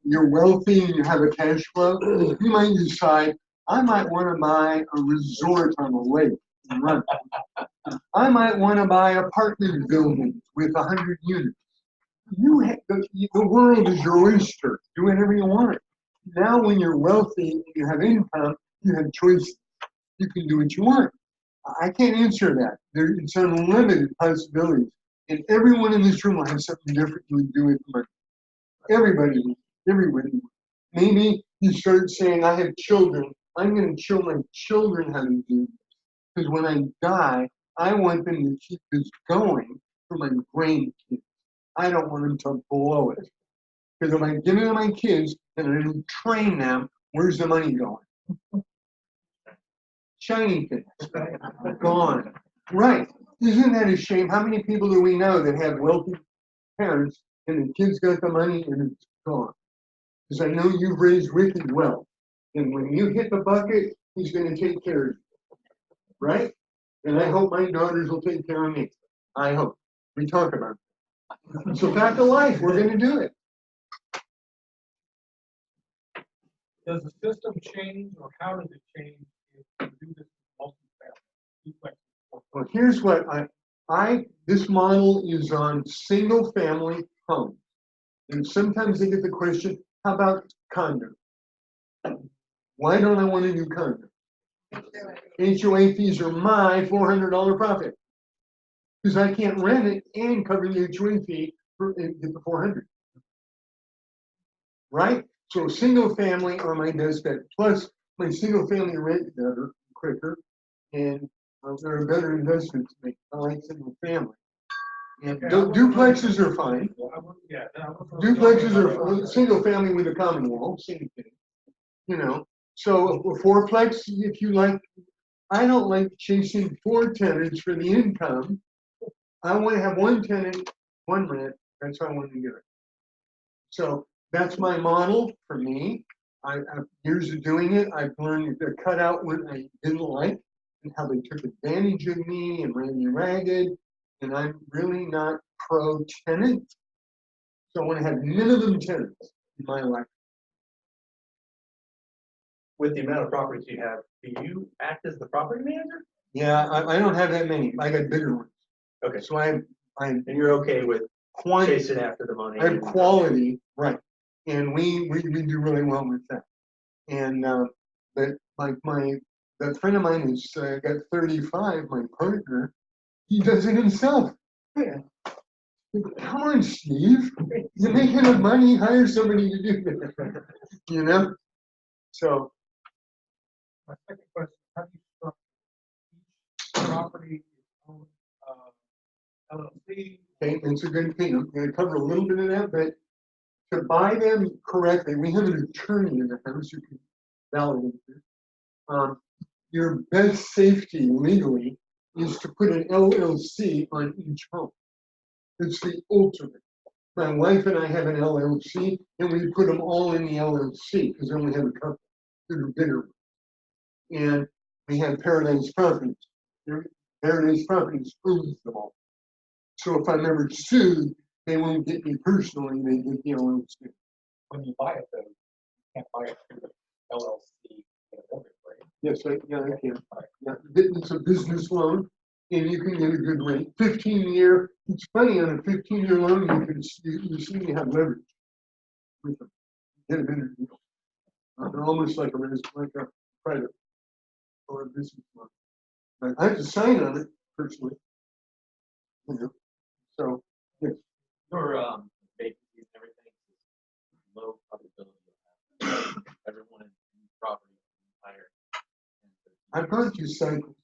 you're wealthy and you have a cash flow, you might decide, I might want to buy a resort on a lake and run. I might want to buy apartment buildings with 100 units. The world is your oyster. Do whatever you want. Now when you're wealthy and you have income, you have choices. You can do what you want. I can't answer that. It's unlimited possibilities. And everyone in this room will have something different to do with money. Everybody. Maybe you start saying, I have children. I'm going to show my children how to do this. Because when I die, I want them to keep this going for my grandkids. I don't want them to blow it. Because if I give it to my kids and I don't train them, where's the money going? Shiny things, gone. Right, isn't that a shame? How many people do we know that have wealthy parents and the kids got the money and it's gone? Because I know you've raised wicked well. And when you hit the bucket, he's gonna take care of you, right? And I hope my daughters will take care of me. I hope. We talk about it. It's a fact of life, we're gonna do it. Does the system change, or how does it change if you do this multi-family? Duplex or Well, here's what this model is on single family homes. And sometimes they get the question, how about condo? Why don't I want a new condo? HOA fees are my $400 profit. Because I can't rent it and cover the HOA fee and get the 400. Right? So single family are my best bet. Plus, my single family rent better, quicker, and they're a better investment to me. I like single family. And duplexes are fine. Yeah. Duplexes are single family with a common wall, same thing. You know, so a fourplex, if you like, I don't like chasing 4 tenants for the income. I want to have 1 tenant, 1 rent. That's how I want to do it. So that's my model for me. I've years of doing it. I've learned to cut out what I didn't like and how they took advantage of me and ran me ragged. And I'm really not pro-tenant. So I want to have minimum tenants in my life. With the amount of properties you have, do you act as the property manager? Yeah, I don't have that many. I got bigger ones. Okay, So and you're okay with chasing after the money? I have quality, right? And we do really well with that. And but that friend of mine who's got 35, my partner, he does it himself. Yeah. Come on, Steve. You make enough money, hire somebody to do that. You know? So My second question, how do you structure each property, its own, LLC? okay, it's a good thing. I'm gonna cover a little bit of that, but to buy them correctly, we have an attorney in the house who can validate this. Your best safety legally is to put an LLC on each home. It's the ultimate. My wife and I have an LLC, and we put them all in the LLC because then we have a couple that are bigger. And we have Paradise Properties. Paradise Properties owns them all. So if I'm ever sued, they won't get me personally, they get the LLC. When you buy it though, you can't buy it through the LLC in a mortgage rate. Yes, I can. Yeah, it's a business loan, and you can get a good rate. 15-year. It's funny, on a 15-year loan, you seem to have leverage with them. Get a better deal. They're almost like a private or a business loan. But I have to sign on it personally. You know, so yes. Your vacancies and everything is low probability of that. Everyone in property higher. I've gone through cycles.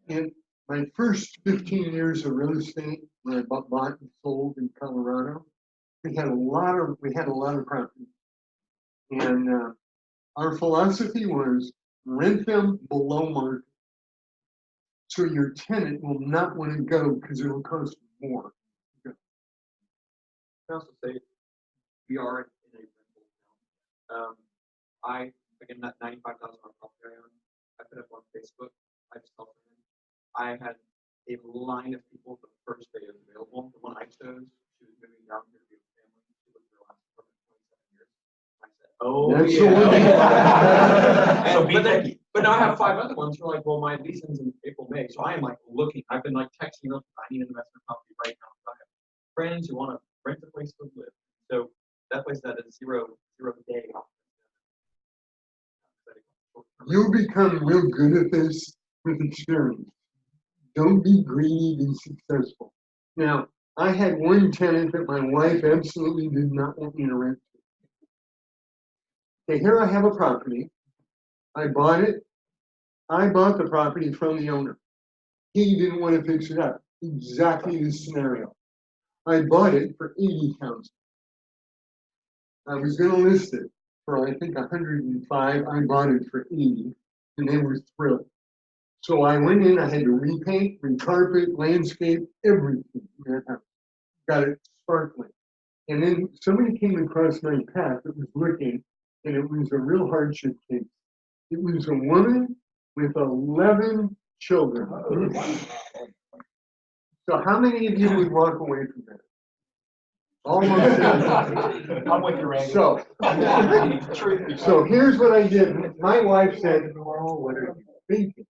In my first 15 years of real estate, when I bought and sold in Colorado, we had a lot of property. And our philosophy was rent them below market. So your tenant will not want to go because it'll cost more. I also say we are in a rental town. I again that $95,000 property I own. I put up on Facebook. I just helped them. I had a line of people the first day it was available. The one I chose, she was moving down here to be with family. She lived her last apartment 27 years. I said, Oh, That's yeah. And- So but now I have 5 other ones who are like, well, my lease ends in April, May. So I am like looking. I've been like texting them. I need an investment property right now. So I have friends who want to rent a place to live. So that place that is zero day. You'll become real good at this with experience. Don't be greedy, be successful. Now, I had one tenant that my wife absolutely did not want me to rent to. Okay, here I have a property. I bought it. I bought the property from the owner. He didn't want to fix it up. Exactly the scenario. I bought it for $80,000. I was going to list it. for I think 105. I bought it for 80, and they were thrilled. So I went in. I had to repaint, recarpet, landscape, everything in that house. Got it sparkling. And then somebody came across my path that was looking, and it was a real hardship case. It was a woman with 11 children. So how many of you would walk away from that? Almost everybody. I'm with you, Randy. So here's what I did. My wife said, "Oh, what are you thinking?"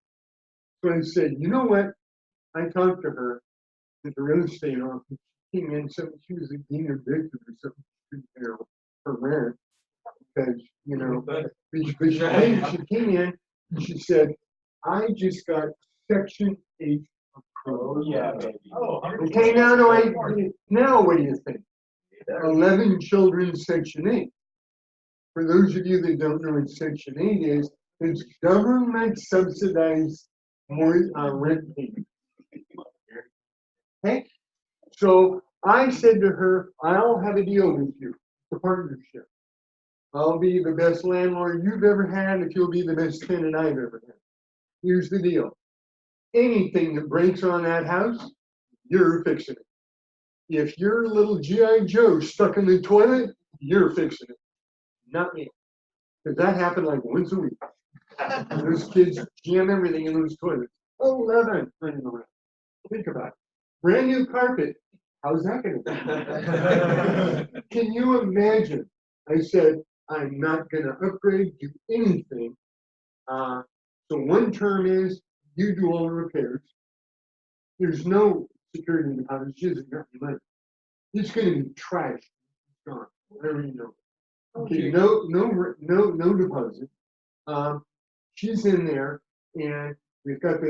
So I said, "You know what?" I talked to her at the real estate office. She came in, so she was a dean of victim or something. She couldn't pay her rent because, you know, but she came in and she said, "I just got Section 8 Oh, approved." yeah, baby. Okay, now what do you think? 11 children, Section 8. For those of you that don't know what Section 8 is, it's government subsidized rent payment. Okay? So I said to her, "I'll have a deal with you. It's a partnership. I'll be the best landlord you've ever had if you'll be the best tenant I've ever had. Here's the deal. Anything that breaks on that house, you're fixing it. If your little G.I. Joe stuck in the toilet, you're fixing it. Not me." Because that happened like once a week. Those kids jam everything in those toilets. 11 running around. Think about it. Brand new carpet. How's that going to be? Can you imagine? I said, "I'm not going to upgrade, do anything." So one term is you do all the repairs. There's no security deposit. She hasn't got any money. It's going to be trash. It's gone. Whatever you know. Okay, no deposit. She's in there, and we got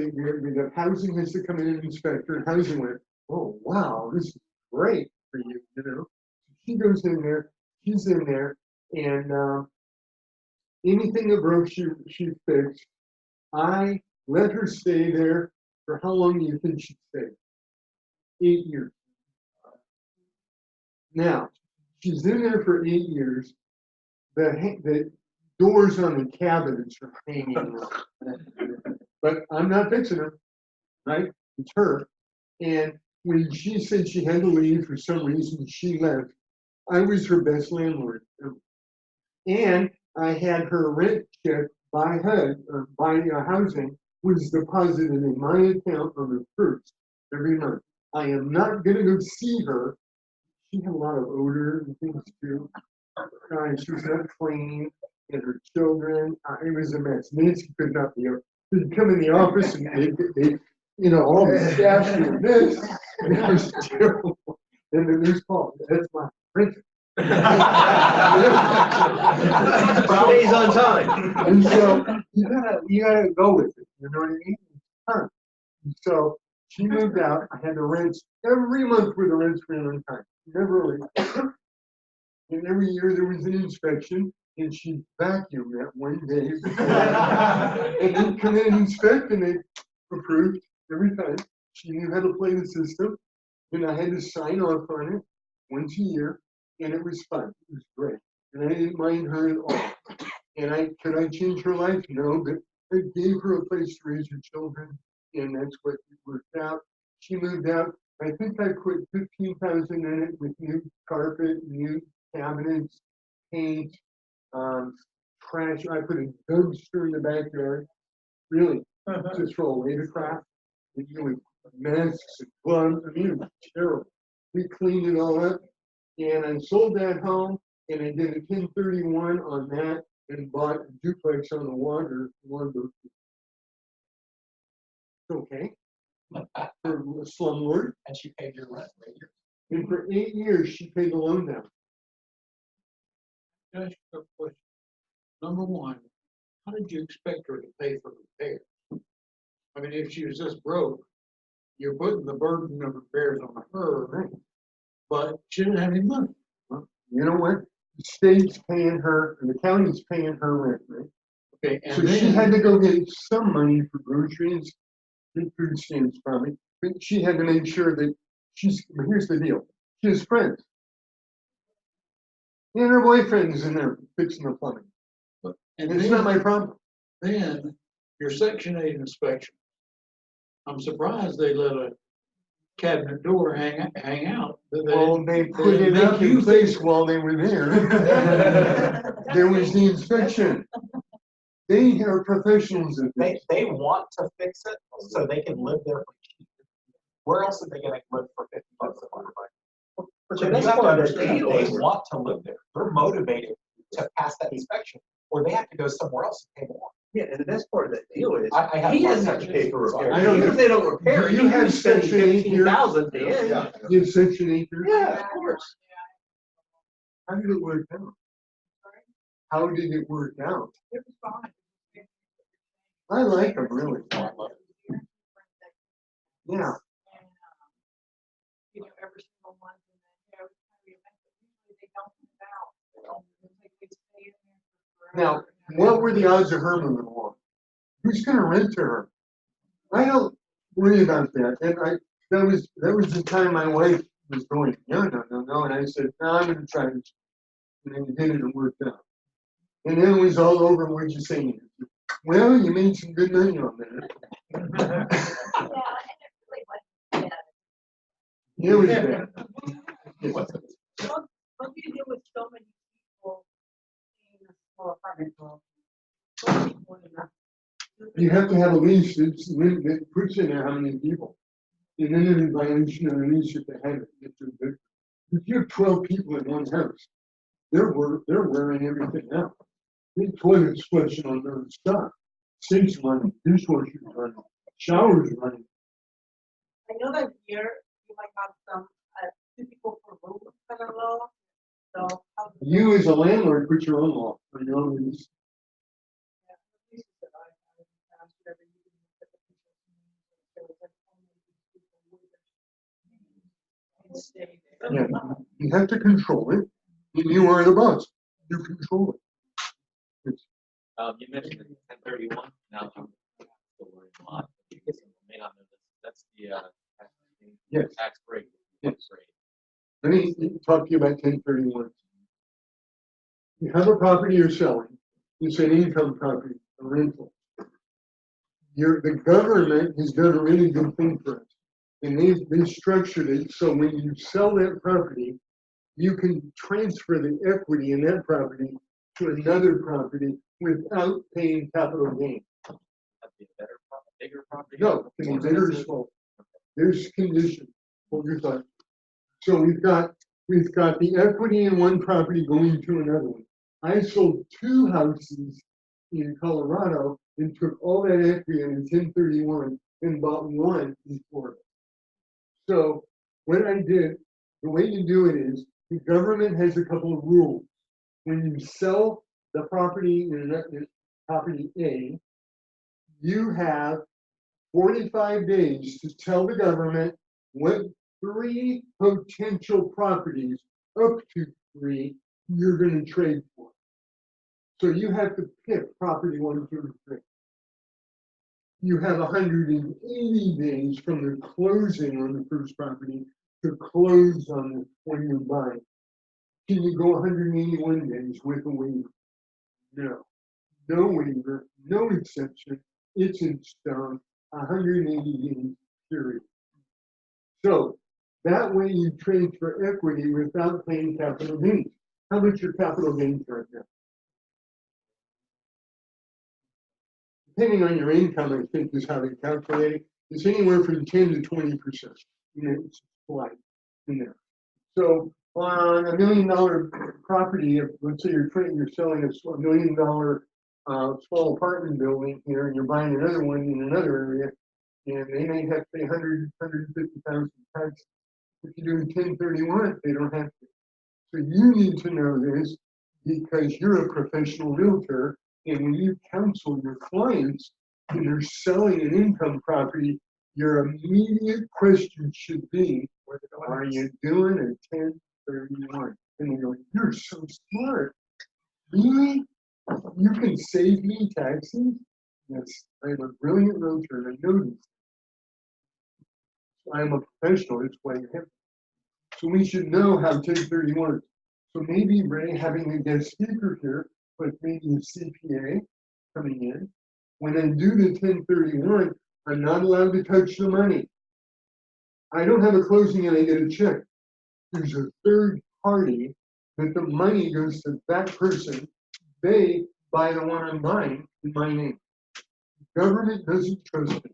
housing has to come in and inspect her, and housing went, "Oh wow, this is great for you," you know. She goes in there, she's in there, and anything that broke, she fixed. I let her stay there for how long do you think she stayed? 8 years. Now, she's in there for 8 years. The doors on the cabinets are hanging out. But I'm not fixing them, right? It's her. And when she said she had to leave for some reason, she left. I was her best landlord. And I had her rent check by HUD, or by housing, was deposited in my account on the first every month. I am not going to go see her. She had a lot of odor and things too. She was not clean, and her children. It was a mess. Nancy could not be up. They'd come in the office and they you know, all the staff doing this. And it was terrible. And then there's Paul. That's my printer. Stays on time. And so you gotta go with it. You know what I mean? It's fun. And so she moved out. I had the rents every month where the rents ran on time. Never late. And every year there was an inspection, and she'd vacuum that one day. And then come in and inspect, and they approved every time. She knew how to play the system, and I had to sign off on it once a year, and it was fun. It was great. And I didn't mind her at all. And could I change her life? No, but I gave her a place to raise her children, and that's what worked out. She moved out. I think I put $15,000 in it with new carpet, new cabinets, paint, trash. I put a dumpster in the backyard. Really, just throw away the crap. And with masks and gloves. I mean, it was terrible. We cleaned it all up, and I sold that home, and I did a 1031 on that, and bought a duplex on the water. Okay. For a slumlord. And she paid your rent, right? And for 8 years, she paid the loan down. Can I ask you a question? Number one, how did you expect her to pay for repairs? I mean, if she was just broke, you're putting the burden of repairs on her, Right. but she didn't have any money. You know what? The state's paying her, and the county's paying her rent, right? Okay, So and she had then, to go get some money for groceries, get food stamps probably, but she had to make sure that here's the deal. She has friends. And her boyfriend is in there fixing the plumbing. And It's not my problem. then your Section 8 inspection. I'm surprised they let a cabinet door hang out. Well, they put it make up in you place think- while they were there. There was the inspection. They are professionals at They, this. they want to fix it so they can live there for cheap. Where else are they gonna live for $50 a month? But So the you best have to part of the understand, deal they is, want to live there. They're motivated to pass that inspection, or they have to go somewhere else and pay more. yeah, and the best part of that deal is, I have. he doesn't have to pay for Sorry. repairs. I don't Even if they don't repair Do it, you you have can spend Section 8 here? 15,000 at the end. Yeah. You have Section 8 here? Yeah, of course. How did it work out? How did it work out? It was fine. I like them really. Yeah. And, you know, every single month, and then, you know, it's kind of events, but usually they don't move out. It's like they stay in there for Now, forever. what were the odds of her moving along? Who's gonna rent to her? I don't worry about that. And that was the time my wife was going, no. And I said, no, I'm gonna try this. And then we did it and it worked out. And then it was all over, what'd you say? Nancy? Well, you made some good money on that. Yeah, and it really wasn't bad. It was bad. Don't you deal with so many people in a small apartment building? So many people in a- You have to have a lease that puts in there how many people. And then in violation of the lease, if they have it, get to the. If you have 12 people in one house, they're wearing everything out. The toilet's flushing on their stuff, sinks running, dishwasher's running, showers running. I know that here, you might have some, 2 people per room kind of law, so. You as a landlord put your own law on your own lease. Yeah, the leases that I have in the past, whatever you can put the people in, so it's like only these people would stay there. Yeah, you have to control it. And you are the boss. You control it. You mentioned the 1031, now I'm still learning a lot. You may not know this, that's the, Yes. tax break. Yes. Break. Let me talk to you about 1031. You have a property you're selling. It's an income property, a rental. The government has done a really good thing for us. And they've structured it so when you sell that property, you can transfer the equity in that property to another property without paying capital gain. That'd be a better, bigger property. No, it can be big or small. There's conditions. Hold your thought. So we've got the equity in one property going to another one. I sold 2 houses in Colorado and took all that equity in 1031 and bought one in Florida. So what I did, the way you do it is, the government has a couple of rules. When you sell the property in property A, you have 45 days to tell the government what 3 potential properties, up to 3, you're going to trade for. So you have to pick property 1, 2, and 3. You have 180 days from the closing on the first property to close on the when you buy. Can you go 181 days with a waiver? No. No waiver, no exception. It's in stone, 180 days, period. So that way you transfer equity without paying capital gains. How much your capital gains right now? Depending on your income, I think is how they calculate it. It's anywhere from 10 to 20%. It's flat in there. So on $1 million property, if let's say you're selling a $1 million small apartment building here, and you're buying another one in another area, and they may have to pay 150,000 taxes. If you do 1031, they don't have to. So you need to know this because you're a professional realtor, and when you counsel your clients and they're selling an income property, your immediate question should be, are you doing a 1031? And they go, you're so smart. Really? You can save me taxes? Yes, I'm a brilliant realtor, and I know this. I'm a professional, it's why you have. So we should know how 1031 works. So maybe Ray having a guest speaker here, but maybe a CPA coming in. When I do the 1031, I'm not allowed to touch the money. I don't have a closing and I get a check. There's a third party that the money goes to that person. They buy the one I'm buying in my name. Government doesn't trust me.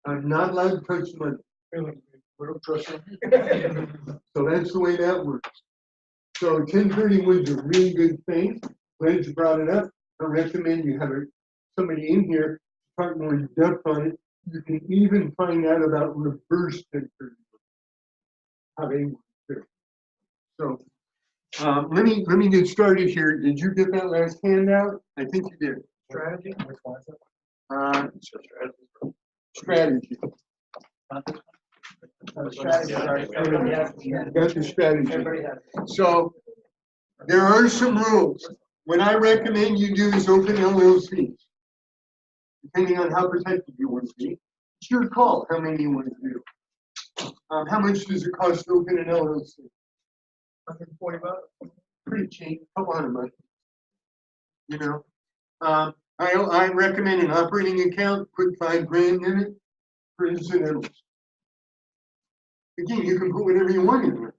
I'm not allowed to touch the money. We don't trust him. So that's the way that works. So 1031 is a really good thing. Glad you brought it up. I recommend you have somebody in here to talk more in depth on it. You can even find out about reverse 1031. How they work too. So let me get started here. Did you get that last handout? I think you did. Strategy, which one is it? Strategy. Everybody has it. Got the strategy. Everybody has it. So there are some rules. What I recommend you do is open LLCs. Depending on how protected you want to be. It's your call how many you want to do. How much does it cost to open an LLC? $140. Pretty cheap, couple $100. You know, I recommend an operating account, put $5,000 in it for incidentals. Again, you can put whatever you want in there.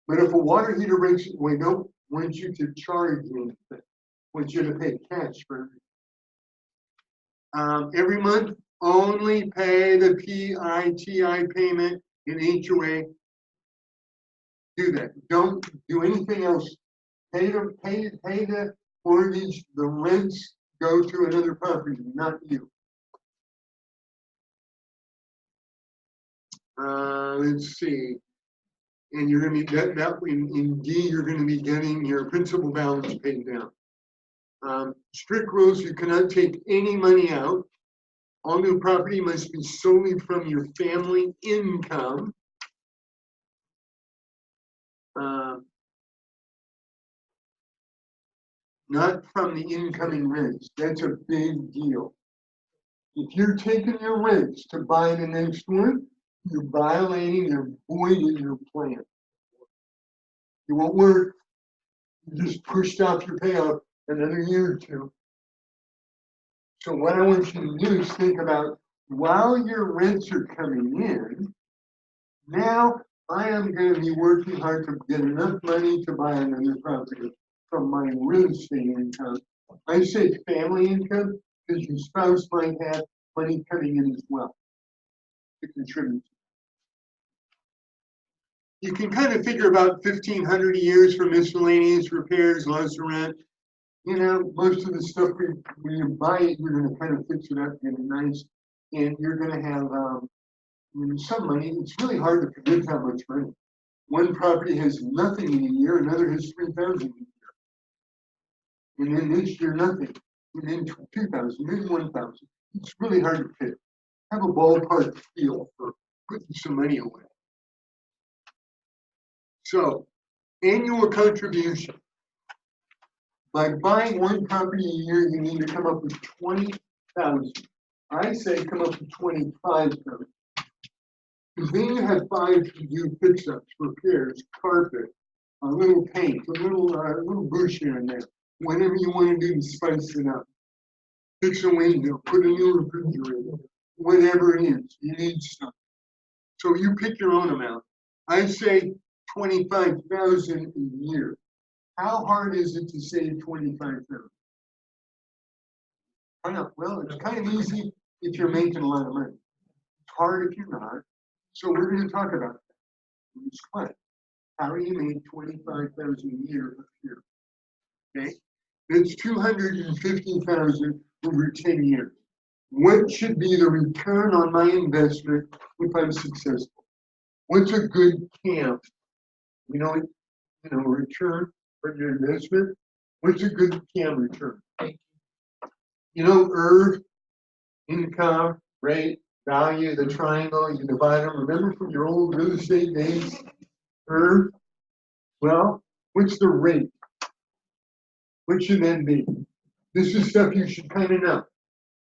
But if a water heater breaks, we don't want you to charge anything. Want you to pay cash for everything. Every month, only pay the PITI payment in HOA. Do that. Don't do anything else. Pay the mortgage, the rents go to another property, not you. Let's see. And you're going to be in D, you're going to be getting your principal balance paid down. Strict rules, you cannot take any money out. All new property must be solely from your family income. Not from the incoming rents. That's a big deal. If you're taking your rents to buy the next one, you're violating, you're voiding your plan. You won't work. You just pushed off your payoff another year or two. So what I want you to do is think about, while your rents are coming in, now I am going to be working hard to get enough money to buy another property from my real estate income. I say family income because your spouse might have money coming in as well to contribute. You can kind of figure about $1,500 a year for miscellaneous repairs, loss of rent. You know, most of the stuff when you buy it, you're going to kind of fix it up, get it nice, and you're going to have some money. It's really hard to predict how much money. One property has nothing in a year, another has 3,000 in a year. And then this year, nothing. And then 2,000, then 1,000. It's really hard to pick. Have a ballpark feel for putting some money away. So, annual contribution. By buying one property a year, you need to come up with 20,000. I say come up with 25,000. Because then you have 5 to do fix-ups, repairs, carpet, a little paint, a little bush here and there. Whatever you want to do to spice it up. Fix a window, put a new refrigerator, whatever it is, you need stuff. So you pick your own amount. I say 25,000 a year. How hard is it to save 25,000? Well, it's kind of easy if you're making a lot of money. It's hard if you're not. So we're going to talk about that. It's fun. How do you make 25,000 a year up here? Okay, that's 250,000 over 10 years. What should be the return on my investment if I'm successful? What's a good camp? Return from your investment. What's a good CAM return? ERV, income, rate, value, the triangle, you divide them. Remember from your old real estate days? ERV. Well, what's the rate? What should that be? This is stuff you should kind of know.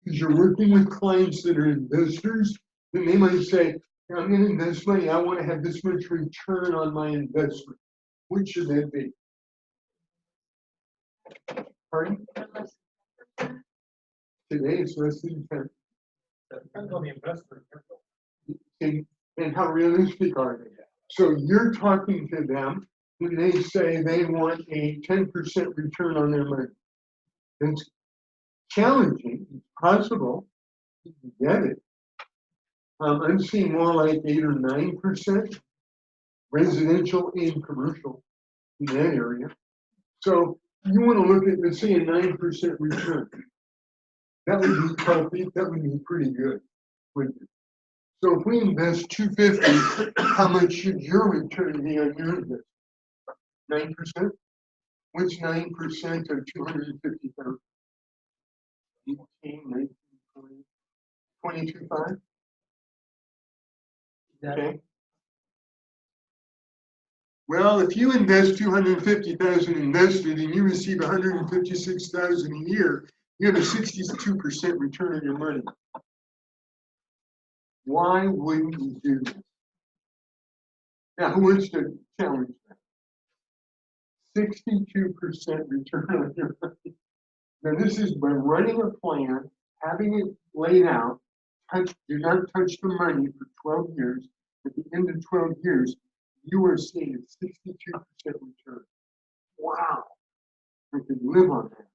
Because you're working with clients that are investors, and they might say, I'm going to invest money. I want to have this much return on my investment. What should that be? Pardon? Today it's less than 10. Depends on the investor. And how realistic are they? So you're talking to them, and they say they want a 10% return on their money. It's challenging, it's possible, you can get it. I'm seeing more like 8 or 9% residential and commercial in that area. So you want to look at, let's say, a 9% return. That would be healthy, that would be pretty good. Wouldn't it? So if we invest $250, how much should your return be on your investment? 9%? What's 9% of 250,000? 18, 19, 20, 22.5? Okay. Well, if you invest 250,000 invested and you receive 156,000 a year, you have a 62% return on your money. Why wouldn't you do this? Now, who wants to challenge that? 62% return on your money. Now, this is by running a plan, having it laid out, do not touch the money for 12 years. At the end of 12 years, you are seeing a 62% return. Wow. I could live on that.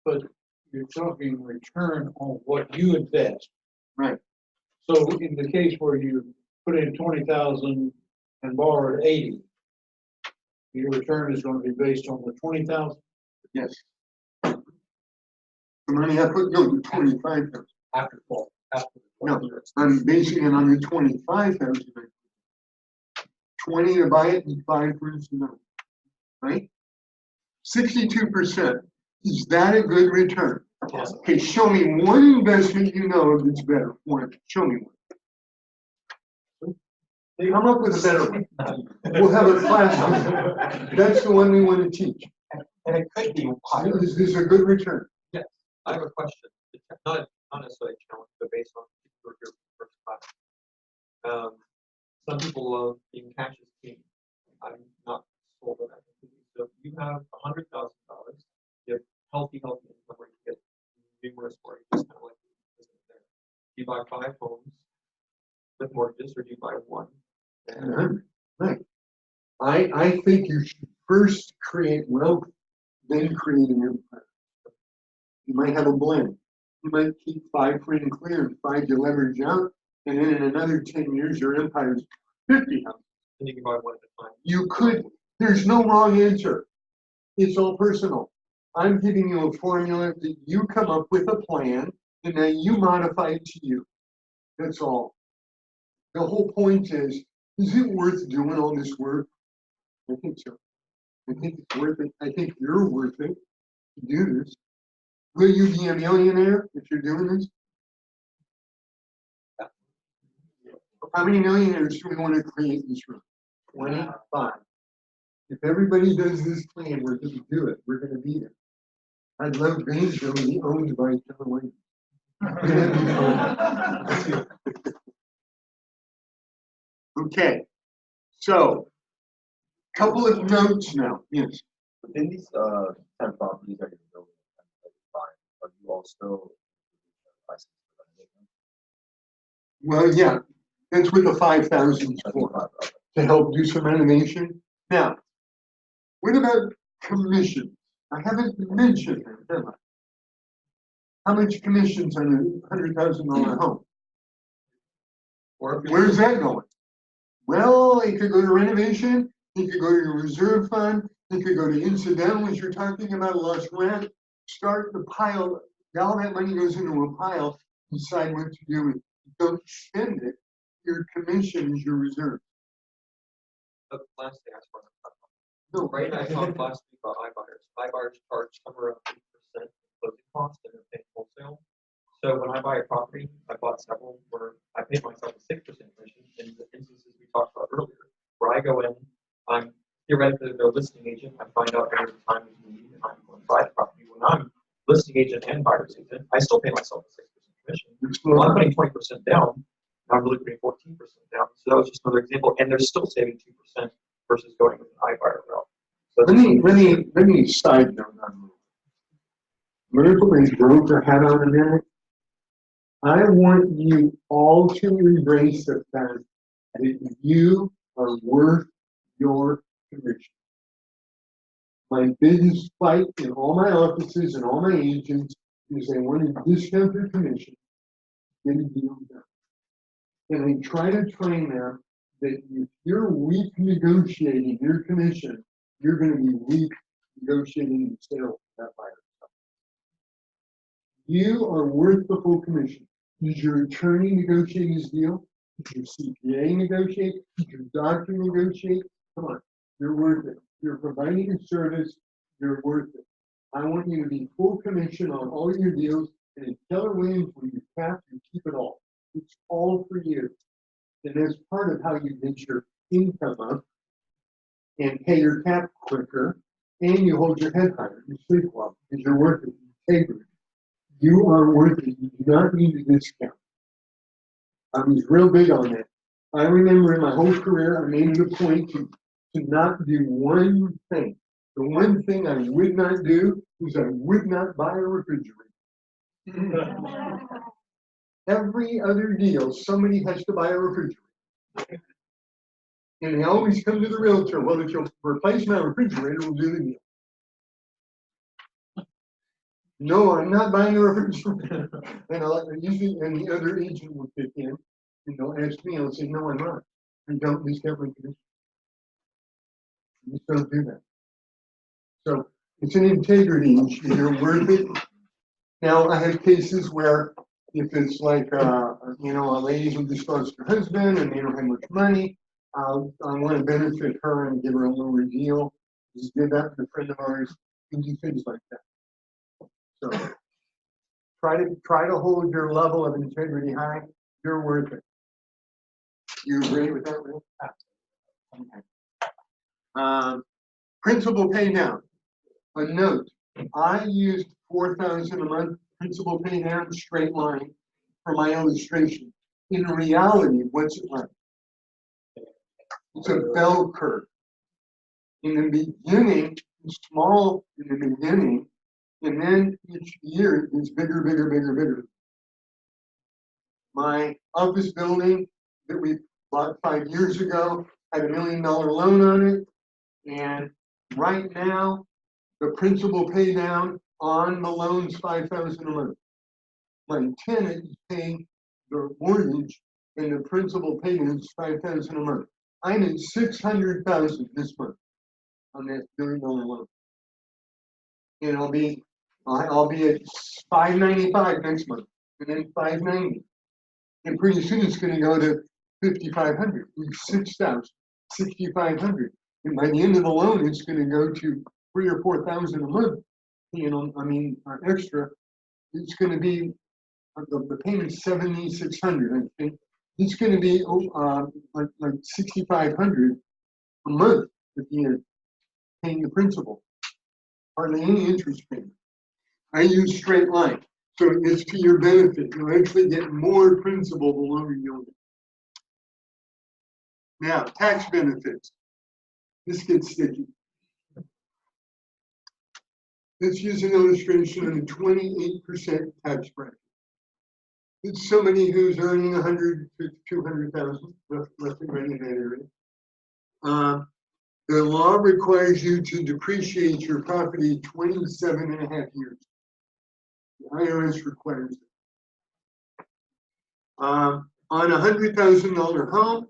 But you're talking return on what you invest. Right. So in the case where you put in 20,000 and borrowed 80, your return is going to be based on the 20,000? Yes. The money I put goes to 25,000. After 12, after the No, 12 years. I'm basing it on the 25,000. 20 to buy it and 5 for instance, right? 62%. Is that a good return? Yes. Okay, show me one investment you know of that's better. One. Show me one. Come up with a better one. We'll have a class on it. That's the one we want to teach. And it could be higher. Is this a good return? Yes, I have a question, not necessarily a challenge, but based on your first class. Some people love being cash is king. I'm not sold on that completely. So if you have $100,000, you have healthy income where you get numerous mortgages, kind of like there. Do you buy 5 homes with mortgages, or do you buy 1? Right. I think you should first create wealth, then create an empire. You might have a blend. You might keep 5 free and clear and 5 to leverage out, and then in another 10 years, your empire's 50 houses. And you can buy 1 at a time. You could, there's no wrong answer. It's all personal. I'm giving you a formula that you come up with a plan, and then you modify it to you. That's all. The whole point is it worth doing all this work? I think so. I think it's worth it. I think you're worth it to do this. Will you be a millionaire if you're doing this? How many millionaires do we want to create in this room? 25. If everybody does this plan, we're going to do it. We're going to be there. I'd love Gainesville to be owned by Keller Williams. Okay, so couple of notes now. Yes. Within these 10 properties that you're building, that you're buying, are you all still licensed for renovation? Well, yeah, that's what the 5,000 is That's for, what I thought. to help do some renovation. Now, what about commissions? I haven't mentioned them, have I? How much commissions on a $100,000 home? Or if Where's that going? Well, it could go to renovation, it could go to your reserve fund, it could go to incidentals you're talking about, lost rent. Start the pile, all that money goes into a pile, decide what to do with it. Don't spend it. Your commission is your reserve. the last thing I just want to talk about. No, Right, I talked last week about iBuyers. iBuyers charge somewhere around 8% closing costs and they're paying wholesale. So when I buy a property, I bought several where I paid myself a 6% commission in the instances we talked about earlier, where I go in, I'm theoretically their listing agent, I find out every time is need, and I'm going to buy the property. When I'm listing agent and buyer's agent, I still pay myself a 6% commission. Well, I'm putting 20% down, and I'm really putting 14% down. So that was just another example, and they're still saving 2% versus going with an iBuyer route. Let me side note on this. I'm gonna put my broker hat on a minute. I want you all to embrace the fact that you are worth your commission. My biggest fight in all my offices and all my agents is they want to discount their commission, get a deal done. And I try to train them that if you're weak negotiating your commission, you're gonna be weak negotiating the sale of that buyer. You are worth the full commission. Does your attorney negotiate his deal? Does your CPA negotiate? Does your doctor negotiate? Come on, you're worth it. You're providing a service, you're worth it. I want you to be full commission on all your deals, and in Keller Williams, when you cap, you keep it all. It's all for you. And that's part of how you get your income up and pay your cap quicker, and you hold your head higher, you sleep well, because you're worth it. Integrity. You are worth it. You do not need a discount. I was real big on that. I remember in my whole career, I made it a point to not do one thing. The one thing I would not do is I would not buy a refrigerator. Every other deal, somebody has to buy a refrigerator. And they always come to the realtor, well, if you'll replace my refrigerator, we'll do the deal. No, I'm not buying a refrigerator. And usually, and the other agent will kick in, and they'll ask me, I'll say, no, I'm not. I don't discount my commission. You just don't do that. So it's an integrity issue. You're worth it. Now, I have cases where if it's like, you know, a lady who just lost her husband and they don't have much money, I want to benefit her and give her a lower deal. Just did that with a friend of ours. You do things like that. So try to hold your level of integrity high. You're worth it. You agree with that, Will? Okay. Principal pay down. A note. I used $4,000 a month principal pay down straight line for my illustration. In reality, what's it like? It's a bell curve. In the beginning, it's small in the beginning, and then each year it gets bigger, bigger, bigger, bigger. My office building that we bought 5 years ago had $1 million loan on it, and right now the principal pay down on the loan's $5,000 a month. My tenant is paying the mortgage, and the principal payment is $5,000 a month. I'm at $600,000 this month on that $1 million loan, and I'll be at $595 next month, and then $590, and pretty soon it's going to go to $5,500, $6,000, $6,500, and by the end of the loan, it's going to go to $3,000 or $4,000 a month. You know, I mean, extra. It's going to be the payment's $7,600. I think it's going to be like $6,500 a month at the end, paying the principal. Hardly any interest payment. I use straight line, so it's to your benefit. You'll actually get more principal the longer you own it. Now, tax benefits. This gets sticky. Let's use an illustration of a 28% tax bracket. It's somebody who's earning 100 to 200,000, roughly right in that area. The law requires you to depreciate your property 27.5 years. The IRS requires it. On a $100,000 home,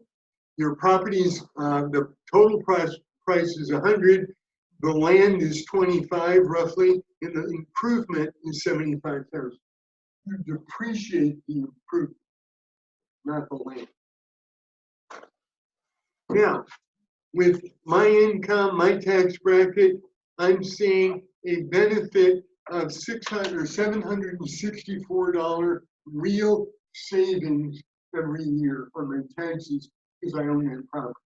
your property's the total price is 100. The land is 25 roughly, and the improvement is 75,000. You depreciate the improvement, not the land. Now, with my income, my tax bracket, I'm seeing a benefit of $600 or $764 real savings every year on my taxes because I own that property.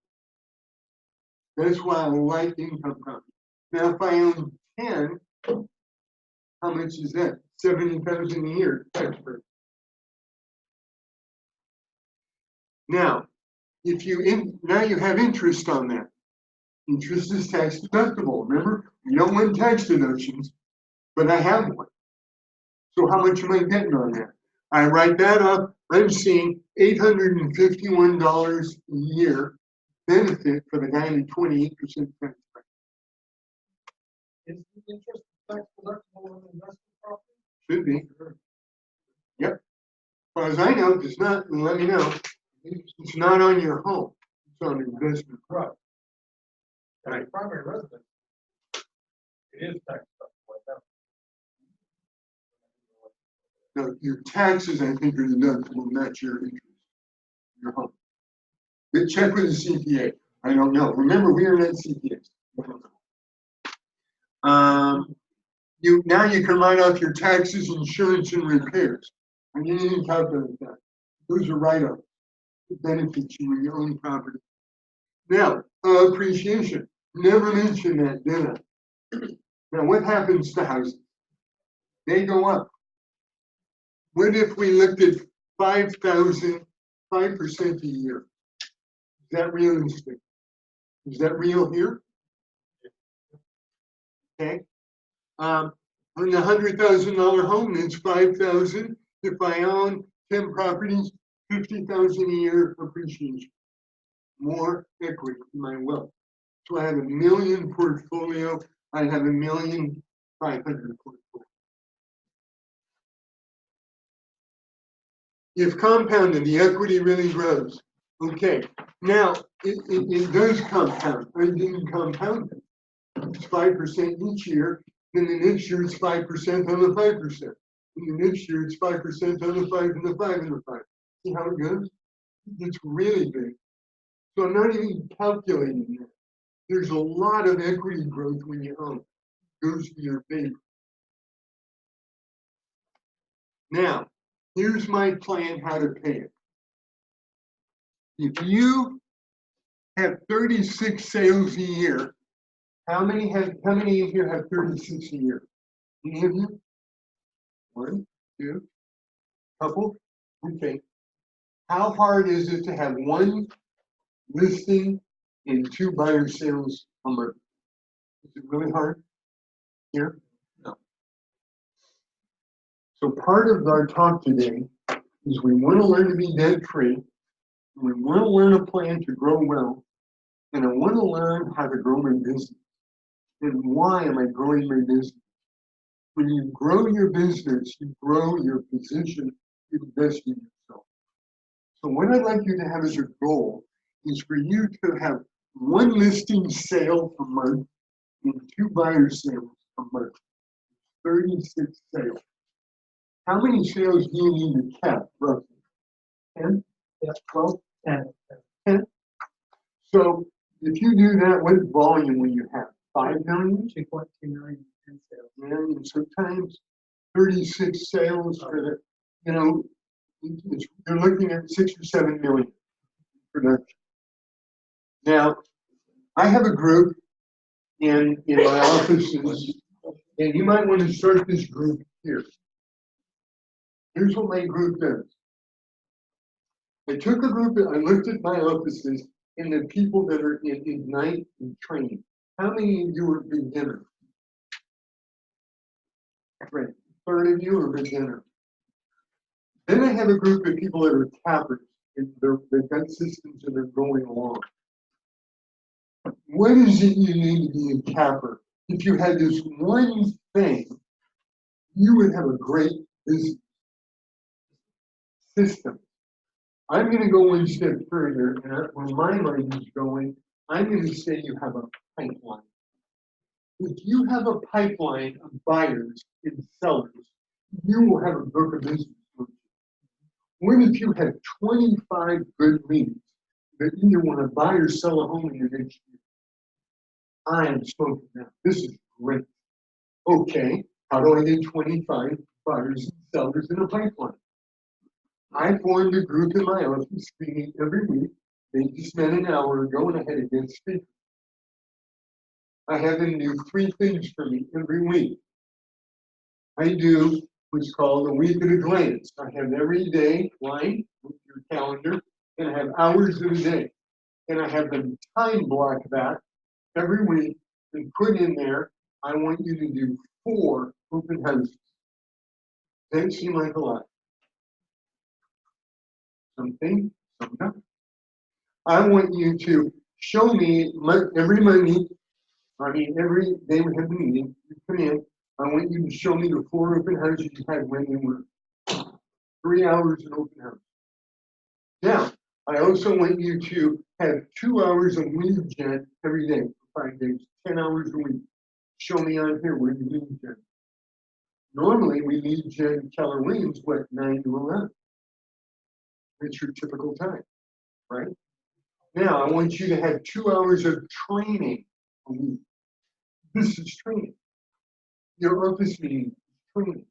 That's why I like income property. Now, if I own 10, how much is that? $70,000 a year tax break. Now, now you have interest on that. Interest is tax deductible. Remember, we don't want tax deductions, but I have one. So how much am I getting on that? I write that up. I'm seeing $851 a year benefit for the guy in 28% tax rate. Is the interest tax deductible on investment property? Should be. Yep. As far as I know, it's not, and let me know, it's not on your home. It's on investment. Right. Right. Primary residence. It is tax deductible like that. No, your taxes, I think, are deductible, not your interest, your home. But check with the CPA. I don't know. Remember, we are not CPAs. Now you can write off your taxes, insurance, and repairs. I didn't even calculate that. Those are write-offs. It benefits you when you own property. Now, appreciation. Never mentioned that, did I? Now, what happens to houses? They go up. What if we looked at 5% a year? Is that realistic? Is that real here? Okay. On the $100,000 home, it's 5,000. If I own 10 properties, 50,000 a year appreciation. More equity in my wealth. So I have $1 million portfolio. I have $1,500,000 portfolio. If compounded, the equity really grows. Okay, now it does compound. I didn't compound it. It's 5% each year. Then the next year it's 5% on the 5%. And the next year it's 5% on the 5 and the 5 and the 5. See how it goes? It's really big. So I'm not even calculating that. There's a lot of equity growth when you own. It goes to your favor. Now, here's my plan how to pay it. If you have 36 sales a year, how many of you have 36 a year? Any of you? One, two, couple? Okay. How hard is it to have one listing and 2 buyer sales a month? Is it really hard? Here? No. So part of our talk today is we want to learn to be debt free. We want to learn a plan to grow well. And I want to learn how to grow my business. And why am I growing my business? When you grow your business, you grow your position, you invest in yourself. So what I'd like you to have as your goal is for you to have 1 listing sale per month and 2 buyer sales per month. 36 sales. How many sales do you need to cap, roughly? 10? Yeah, 12? 10. 10. So if you do that, what volume will you have? 5 million? 2.2 million in sales. And sometimes 36 sales for the, you're looking at 6 or 7 million production. Now, I have a group in my offices, and you might want to start this group here. Here's what my group does. I took a group, I looked at my offices and the people that are in Ignite and training. How many of you are beginners? Right, 1/3 of you are beginners. Then I have a group of people that are cappers, and they've got systems and they're going along. What is it you need to be a capper? If you had this one thing, you would have a great business system. I'm going to go 1 step further, and where my mind is going, I'm going to say you have a pipeline. If you have a pipeline of buyers and sellers, you will have a book of business. What if you had 25 good leads that either want to buy or sell a home in the next year? I am smoking now. This is great. Okay, how do I get 25 buyers and sellers in a pipeline? I formed a group in my office meeting every week. They just met an hour ago and I had a guest speaker. I have them do 3 things for me every week. I do what's called a week at a glance. I have every day line with your calendar, and I have hours of the day. And I have them time block that every week and put in there, I want you to do 4 open houses. Doesn't seem like a lot. Something, something. I want you to show me every Monday, every day we have the meeting, you come in, I want you to show me the 4 open houses you had when they were 3 hours in open house. Now, I also want you to have 2 hours of lead gen every day for 5 days, 10 hours a week. Show me on here where you lead gen. Normally, we lead gen Keller Williams, 9 to 11. That's your typical time, right? Now, I want you to have 2 hours of training a week. This is training. Your office meeting is training.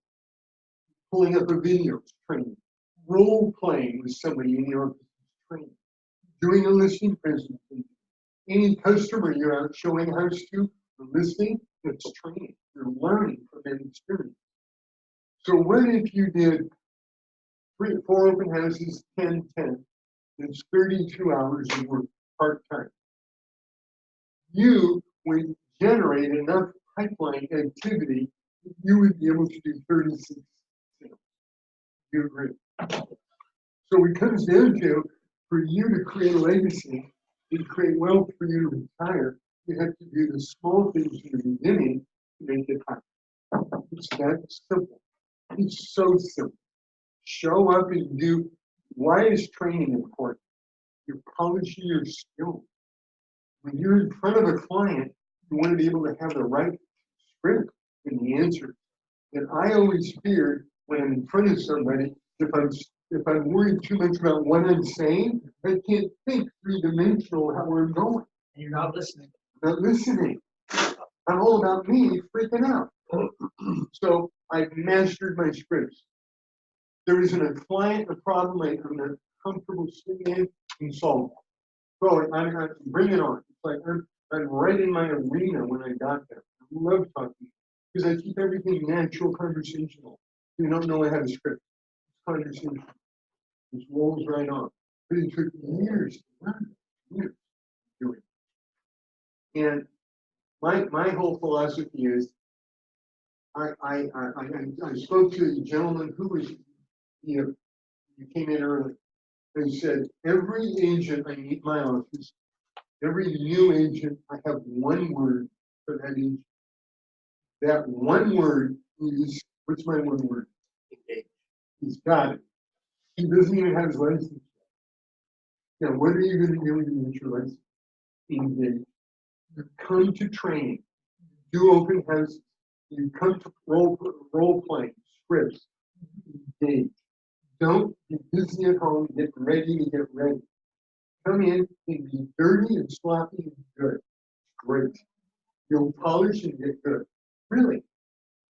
Pulling up a video is training. Role playing with somebody in your office is training. Doing a listing presentation. Any customer you're out showing house to or listing, it's training. You're learning from that experience. So what if you did 4 open houses, 10, 10? It's 32 hours of work part-time. You would generate enough pipeline activity that you would be able to do 36 sales. Do you agree? So it comes down to, for you to create a legacy and create wealth for you to retire, you have to do the small things in the beginning to make it happen. It's that simple. It's so simple. Show up and do. Why is training important? You're polishing your skills. When you're in front of a client, you want to be able to have the right script and the answer. And I always fear when I'm in front of somebody, if I'm worried too much about what I'm saying, I can't think 3-dimensional how we're going. And you're not listening. Not listening. I'm all about me freaking out. So I've mastered my scripts. There isn't a client, a problem I'm not comfortable sitting in and solve. Bro, I bring it on. It's like I'm right in my arena when I got there. I love talking because I keep everything natural, conversational. You don't know I have a script. It's conversation. It rolls right on. But it took years to learn. Years to do it. And my whole philosophy is I spoke to a gentleman who was you came in early and said, every agent I meet in my office, every new agent, I have one word for that agent. That one word is, what's my one word? Engage. He's got it. He doesn't even have his license. Now, what are you going to do when you get your license? Engage. You come to training, do open houses, you come to role playing, scripts, engage. Don't be busy at home, get ready to get ready. Come in and be dirty and sloppy and good. Great. You'll polish and get good. Really.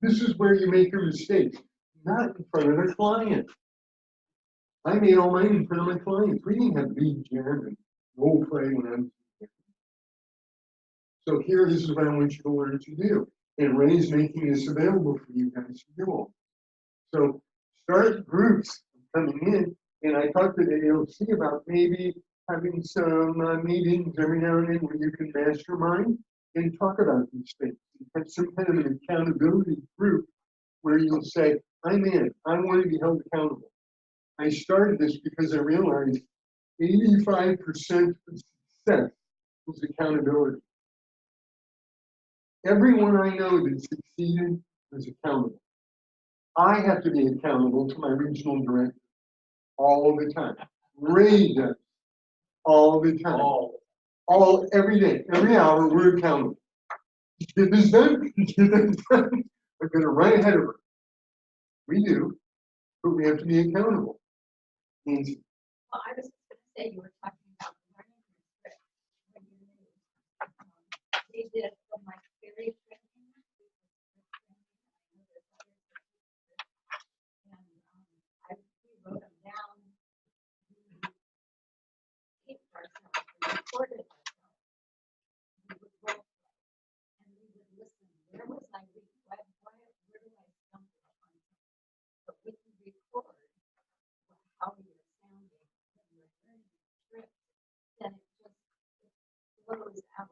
This is where you make your mistakes, not in front of the client. I made all mine in front of my clients. We didn't have lead gen and role playing when I'm. So here, this is what I want you to learn to do. And Ray's making this available for you guys to do all. So start groups coming in, and I talked to the AOC about maybe having some meetings every now and then where you can mastermind and talk about these things. Have some kind of an accountability group where you'll say, I'm in, I want to be held accountable. I started this because I realized 85% of success is accountability. Everyone I know that succeeded is accountable. I have to be accountable to my regional director all the time. Ray does all the time. All every day, every hour, we're accountable. Get this done, get that done. I'm gonna run ahead of her. We do, but we have to be accountable. Means Well, I was just gonna say, you were talking about learning from script. When you they did from my very training. And we wrote them down. We taped ourselves, we recorded ourselves. We would role play, and we would listen. Where was I weak? Where did I stumble upon something? But when you record how you're sounding when you're learning script, then it just flows out.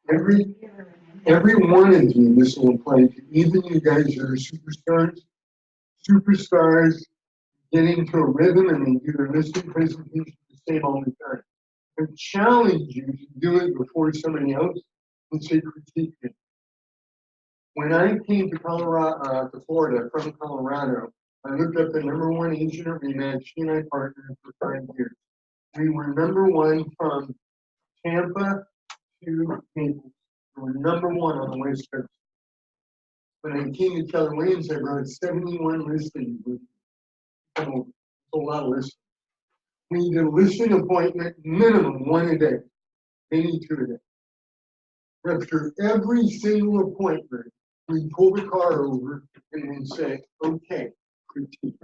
Every one of you, this will apply to even you guys that are superstars get into a rhythm and they do their listing presentation the same all the time. I challenge you to do it before somebody else and say critique it. When I came to Colorado, to Florida from Colorado, I looked up the #1 agent at REMAX. She and I partnered for 5 years. We were #1 from Tampa to Naples. We were #1 on the West Coast. When I came to Keller Williams, I brought 71 listings with me. So, a lot of listings. We did a listing appointment, minimum 1 a day, maybe 2 a day. After every single appointment, we pull the car over and then say, okay, critique.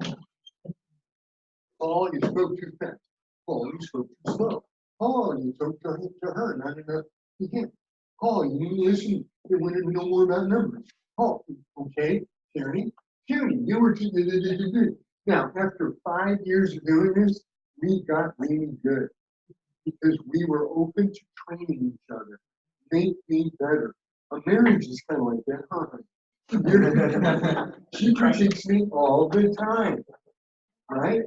Paul, you spoke too fast. Paul, you spoke too slow. Paul, you spoke to her, not enough to him. Paul, you didn't listen. You wanted to know more about numbers. Paul, okay, Tierney, you were too. Now, after 5 years of doing this, we got really good because we were open to training each other. Make me better. A marriage is kind of like that, huh? She critiques me all the time, right?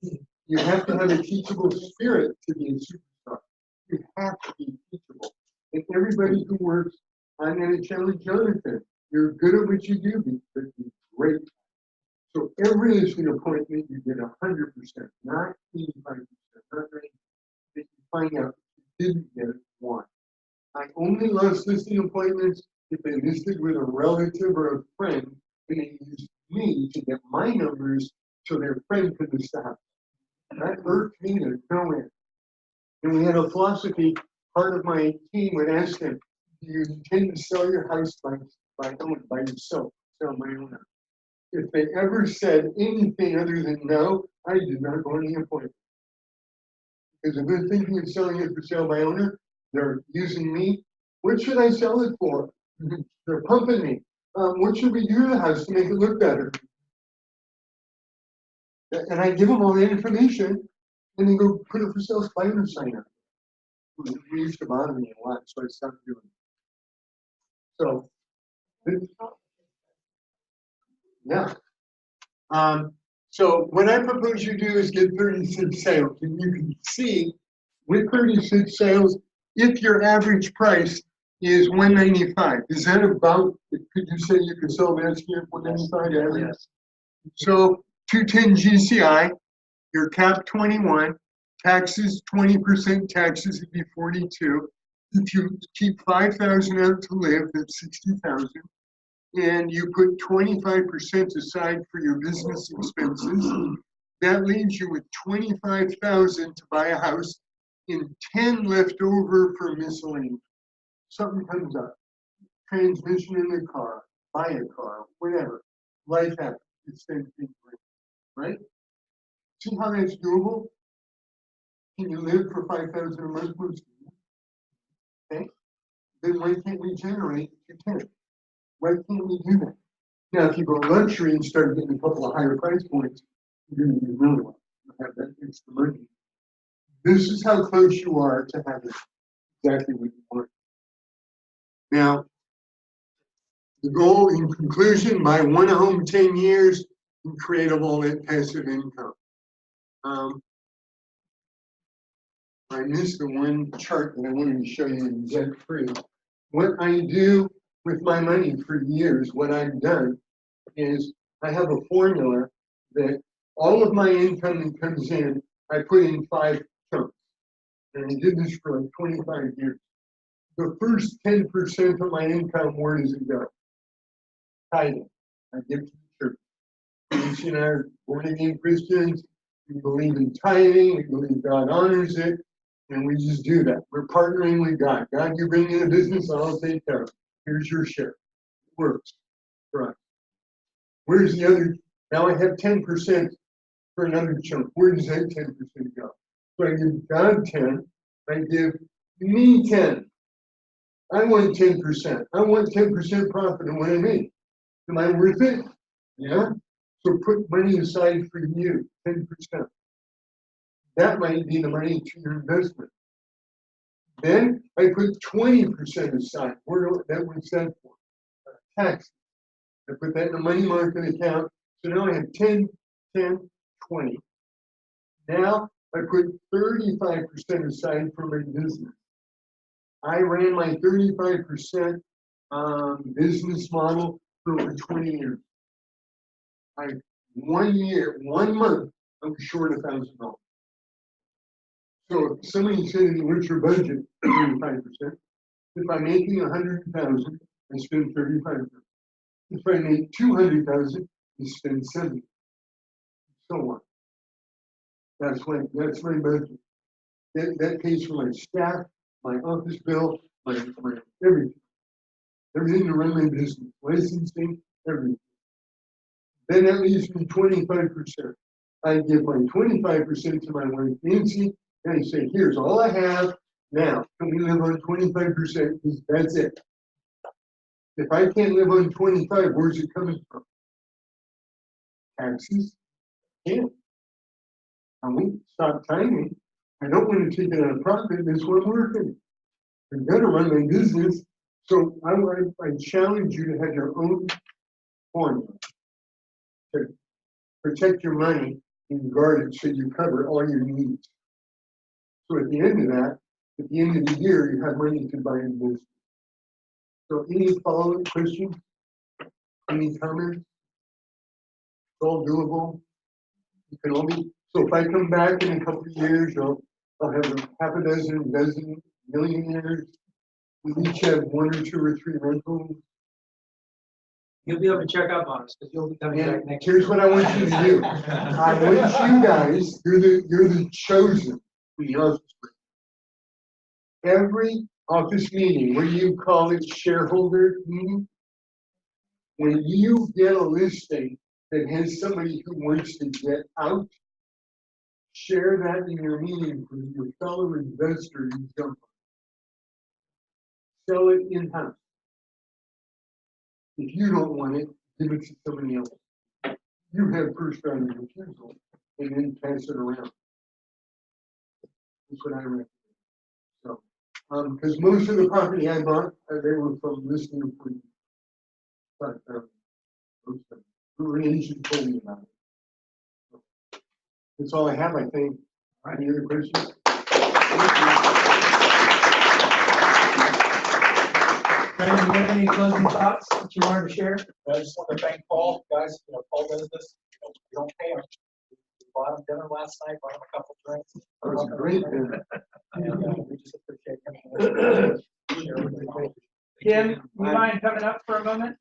You have to have a teachable spirit to be a superstar. You have to be teachable. And everybody who works, I'm going to challenge Jonathan. You're good at what you do, but you're great. So every listing appointment, you get 100%, not 85%, not 90%. That you find out you didn't get one. I only lost listing appointments if they listed with a relative or a friend, and they used me to get my numbers so their friend could list the house. That irked me to no end. And we had a philosophy, part of my team would ask them, do you intend to sell your house by yourself, sell my own house? If they ever said anything other than no, I did not go on the appointment. Because if they're thinking of selling it for sale by owner, they're using me. What should I sell it for? They're pumping me. What should we do to the house to make it look better? And I give them all the information, and they go put it for sale by owner sign up. It used to bother me a lot, so I stopped doing it. So, yeah. So what I propose you do is get 36 sales, and you can see with 36 sales, if your average price is $195, is that about? Could you say you could sell that here for $195 average? Yes. So 210 GCI, your cap 21, taxes 20%, taxes would be 42. If you keep 5,000 out to live, that's 60,000. And you put 25% aside for your business expenses, that leaves you with 25,000 to buy a house and 10 left over for miscellaneous. Something comes up, transmission in the car, buy a car, whatever. Life happens. It's things, right? See how that's doable? Can you live for 5,000 a month? Okay. Then why can't we generate 210? Why can't we do that? Now, if you go luxury and start getting a couple of higher price points, you're going to do really well. You have that extra money. This is how close you are to having exactly what you want. Now, the goal in conclusion, buy one home 10 years and create all that passive income. I missed the one chart that I wanted to show you in debt free. What I do with my money for years, what I've done is I have a formula that all of my income that comes in, I put in 5 chunks. And I did this for like 25 years. The first 10% of my income, where does it go? Tithing. I give to the church. Lucy and I are born again Christians. We believe in tithing. We believe God honors it. And we just do that. We're partnering with God. God, you bring in a business, I'll take care of it. Here's your share. It works for us. Where's the other? Now I have 10% for another chunk. Where does that 10% go? So I give God 10. I give me 10. I want 10%. I want 10% profit in what I make. Am I worth it? Yeah. So put money aside for you, 10%. That might be the money to your investment. Then I put 20% aside. That was that for? Taxes. I put that in the money market account. So now I have 10, 10, 20. Now I put 35% aside for my business. I ran my 35% business model for over 20 years. 1 month, I'm short $1,000. So if somebody said, what's your budget? 35%. If I'm making 100,000, I spend 35%. If I make 200,000, I spend 70. So on. That's my budget. That pays for my staff, my office bill, my everything. Everything to run my business, licensing, everything. Then that leaves me 25%. I give my 25% to my wife Nancy, and I say, here's all I have. Now, can we live on 25%? Because that's it. If I can't live on 25, where's it coming from? Taxes? Can't. I won't stop timing. I don't want to take it out of profit. That's what I'm working. I'm going to run my business. So I challenge you to have your own formula to protect your money and guard it so you cover all your needs. So at the end of that, at the end of the year, you have money to buy a business. So any follow-up questions? Any comments? It's all doable. You can all be. So if I come back in a couple of years, I'll have half a dozen millionaires. We each have 1 or 2 or 3 rentals. You'll be able to check up on us because you'll be coming back And next year. here's what I want you to do. I want you guys, you're the chosen in the office. Every office meeting, what do you call it, shareholder meeting? When you get a listing that has somebody who wants to get out, share that in your meeting with your fellow investor who's jump on. Sell it in-house. If you don't want it, give it to somebody else. You have first right of refusal and then pass it around. That's what I recommend. So, because most of the property I bought, they were from listing appointments. But most of them, who agent told me about it. So, that's all I have, I think. All right, any other questions? Brandon, do you have any closing thoughts that you wanted to share? I just want to thank Paul, guys. Paul does this. We don't pay him. We bought him dinner last night, bought him a couple drinks. That was a great dinner. And we just appreciate him. Kim, you mind coming up for a moment?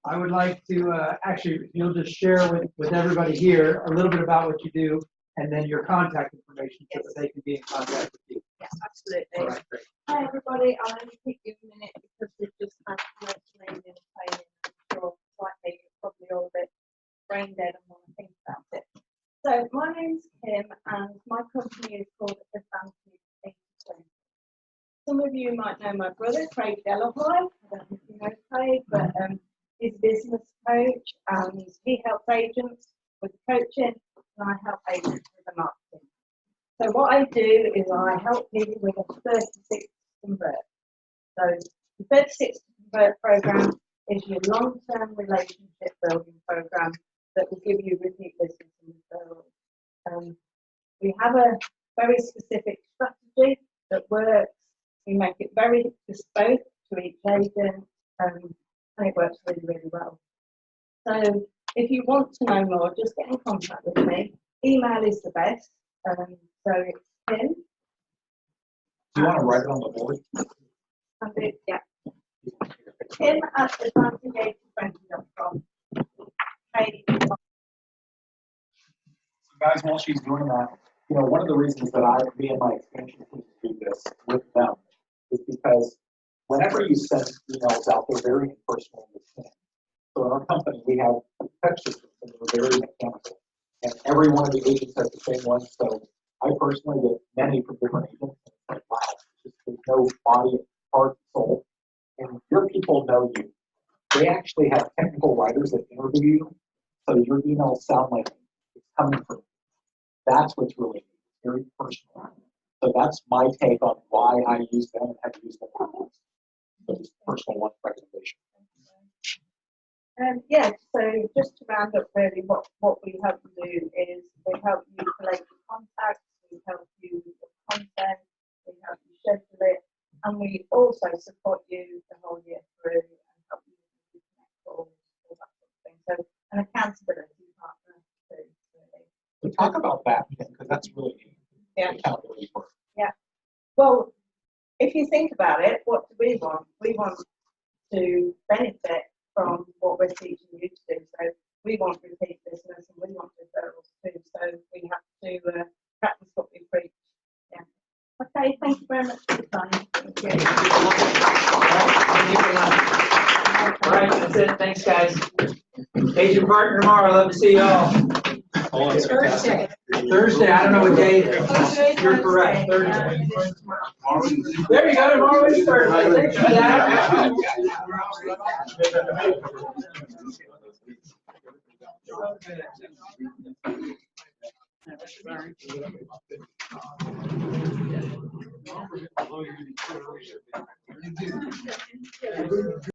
I would like to, actually, if you'll just share with everybody here a little bit about what you do and then your contact information so that they can be in contact with you. Yes, absolutely. All right, great. Hi, everybody. I'll only take you a minute because we've just had much training and training. I'm sure slightly, you're probably all a bit brain dead and want to think about it. So my name's Kim and my company is called Advantage 8020. Some of you might know my brother, Craig Delahoy. I don't know if you know Craig, but he's a business coach and he helps agents with coaching and I help agents with the marketing. So what I do is I help people with a 36 convert. So the 36 convert program is your long-term relationship building program that will give you repeat business and referrals. We have a very specific strategy that works. We make it very bespoke to each agent, and it works really, really well. So if you want to know more, just get in contact with me. Email is the best. So it's Kim. Do you want to write it on the board? Yeah. Kim at advantage8020.com. Hey. So guys, while she's doing that, one of the reasons that me and my expansion team do this with them is because whenever you send emails out, they're very impersonal in the same. So in our company, we have touch systems and they're very mechanical. And every one of the agents has the same one. So I personally get many from different agents. And it's like, wow, there's no body, heart, soul. And your people know you. They actually have technical writers that interview you. So your emails sound like it's coming from you. That's what's really very personal. So that's my take on why I use them and have used them for months. So just personal one recommendation. Yeah, so just to round up really, what we help you do is we help you collect your contacts, we help you with the content, we help you schedule it, and we also support you the whole year through and help you with connect calls, all that sort of thing. So an accountability partner too, really. So talk about that because that's really Yeah. accountability work. Well, if you think about it, what do we want? We want to benefit from what we're teaching you to do. So we want repeat business and we want referrals too. So we have to practice what we preach. Yeah. Okay, thank you very much for your time. Thank you. All right, that's it. Thanks, guys. Agent partner tomorrow. Love to see you all. Thursday. Thursday, I don't know what day. You're correct, Thursday. There you go, tomorrow is Thursday. Thanks for that. Good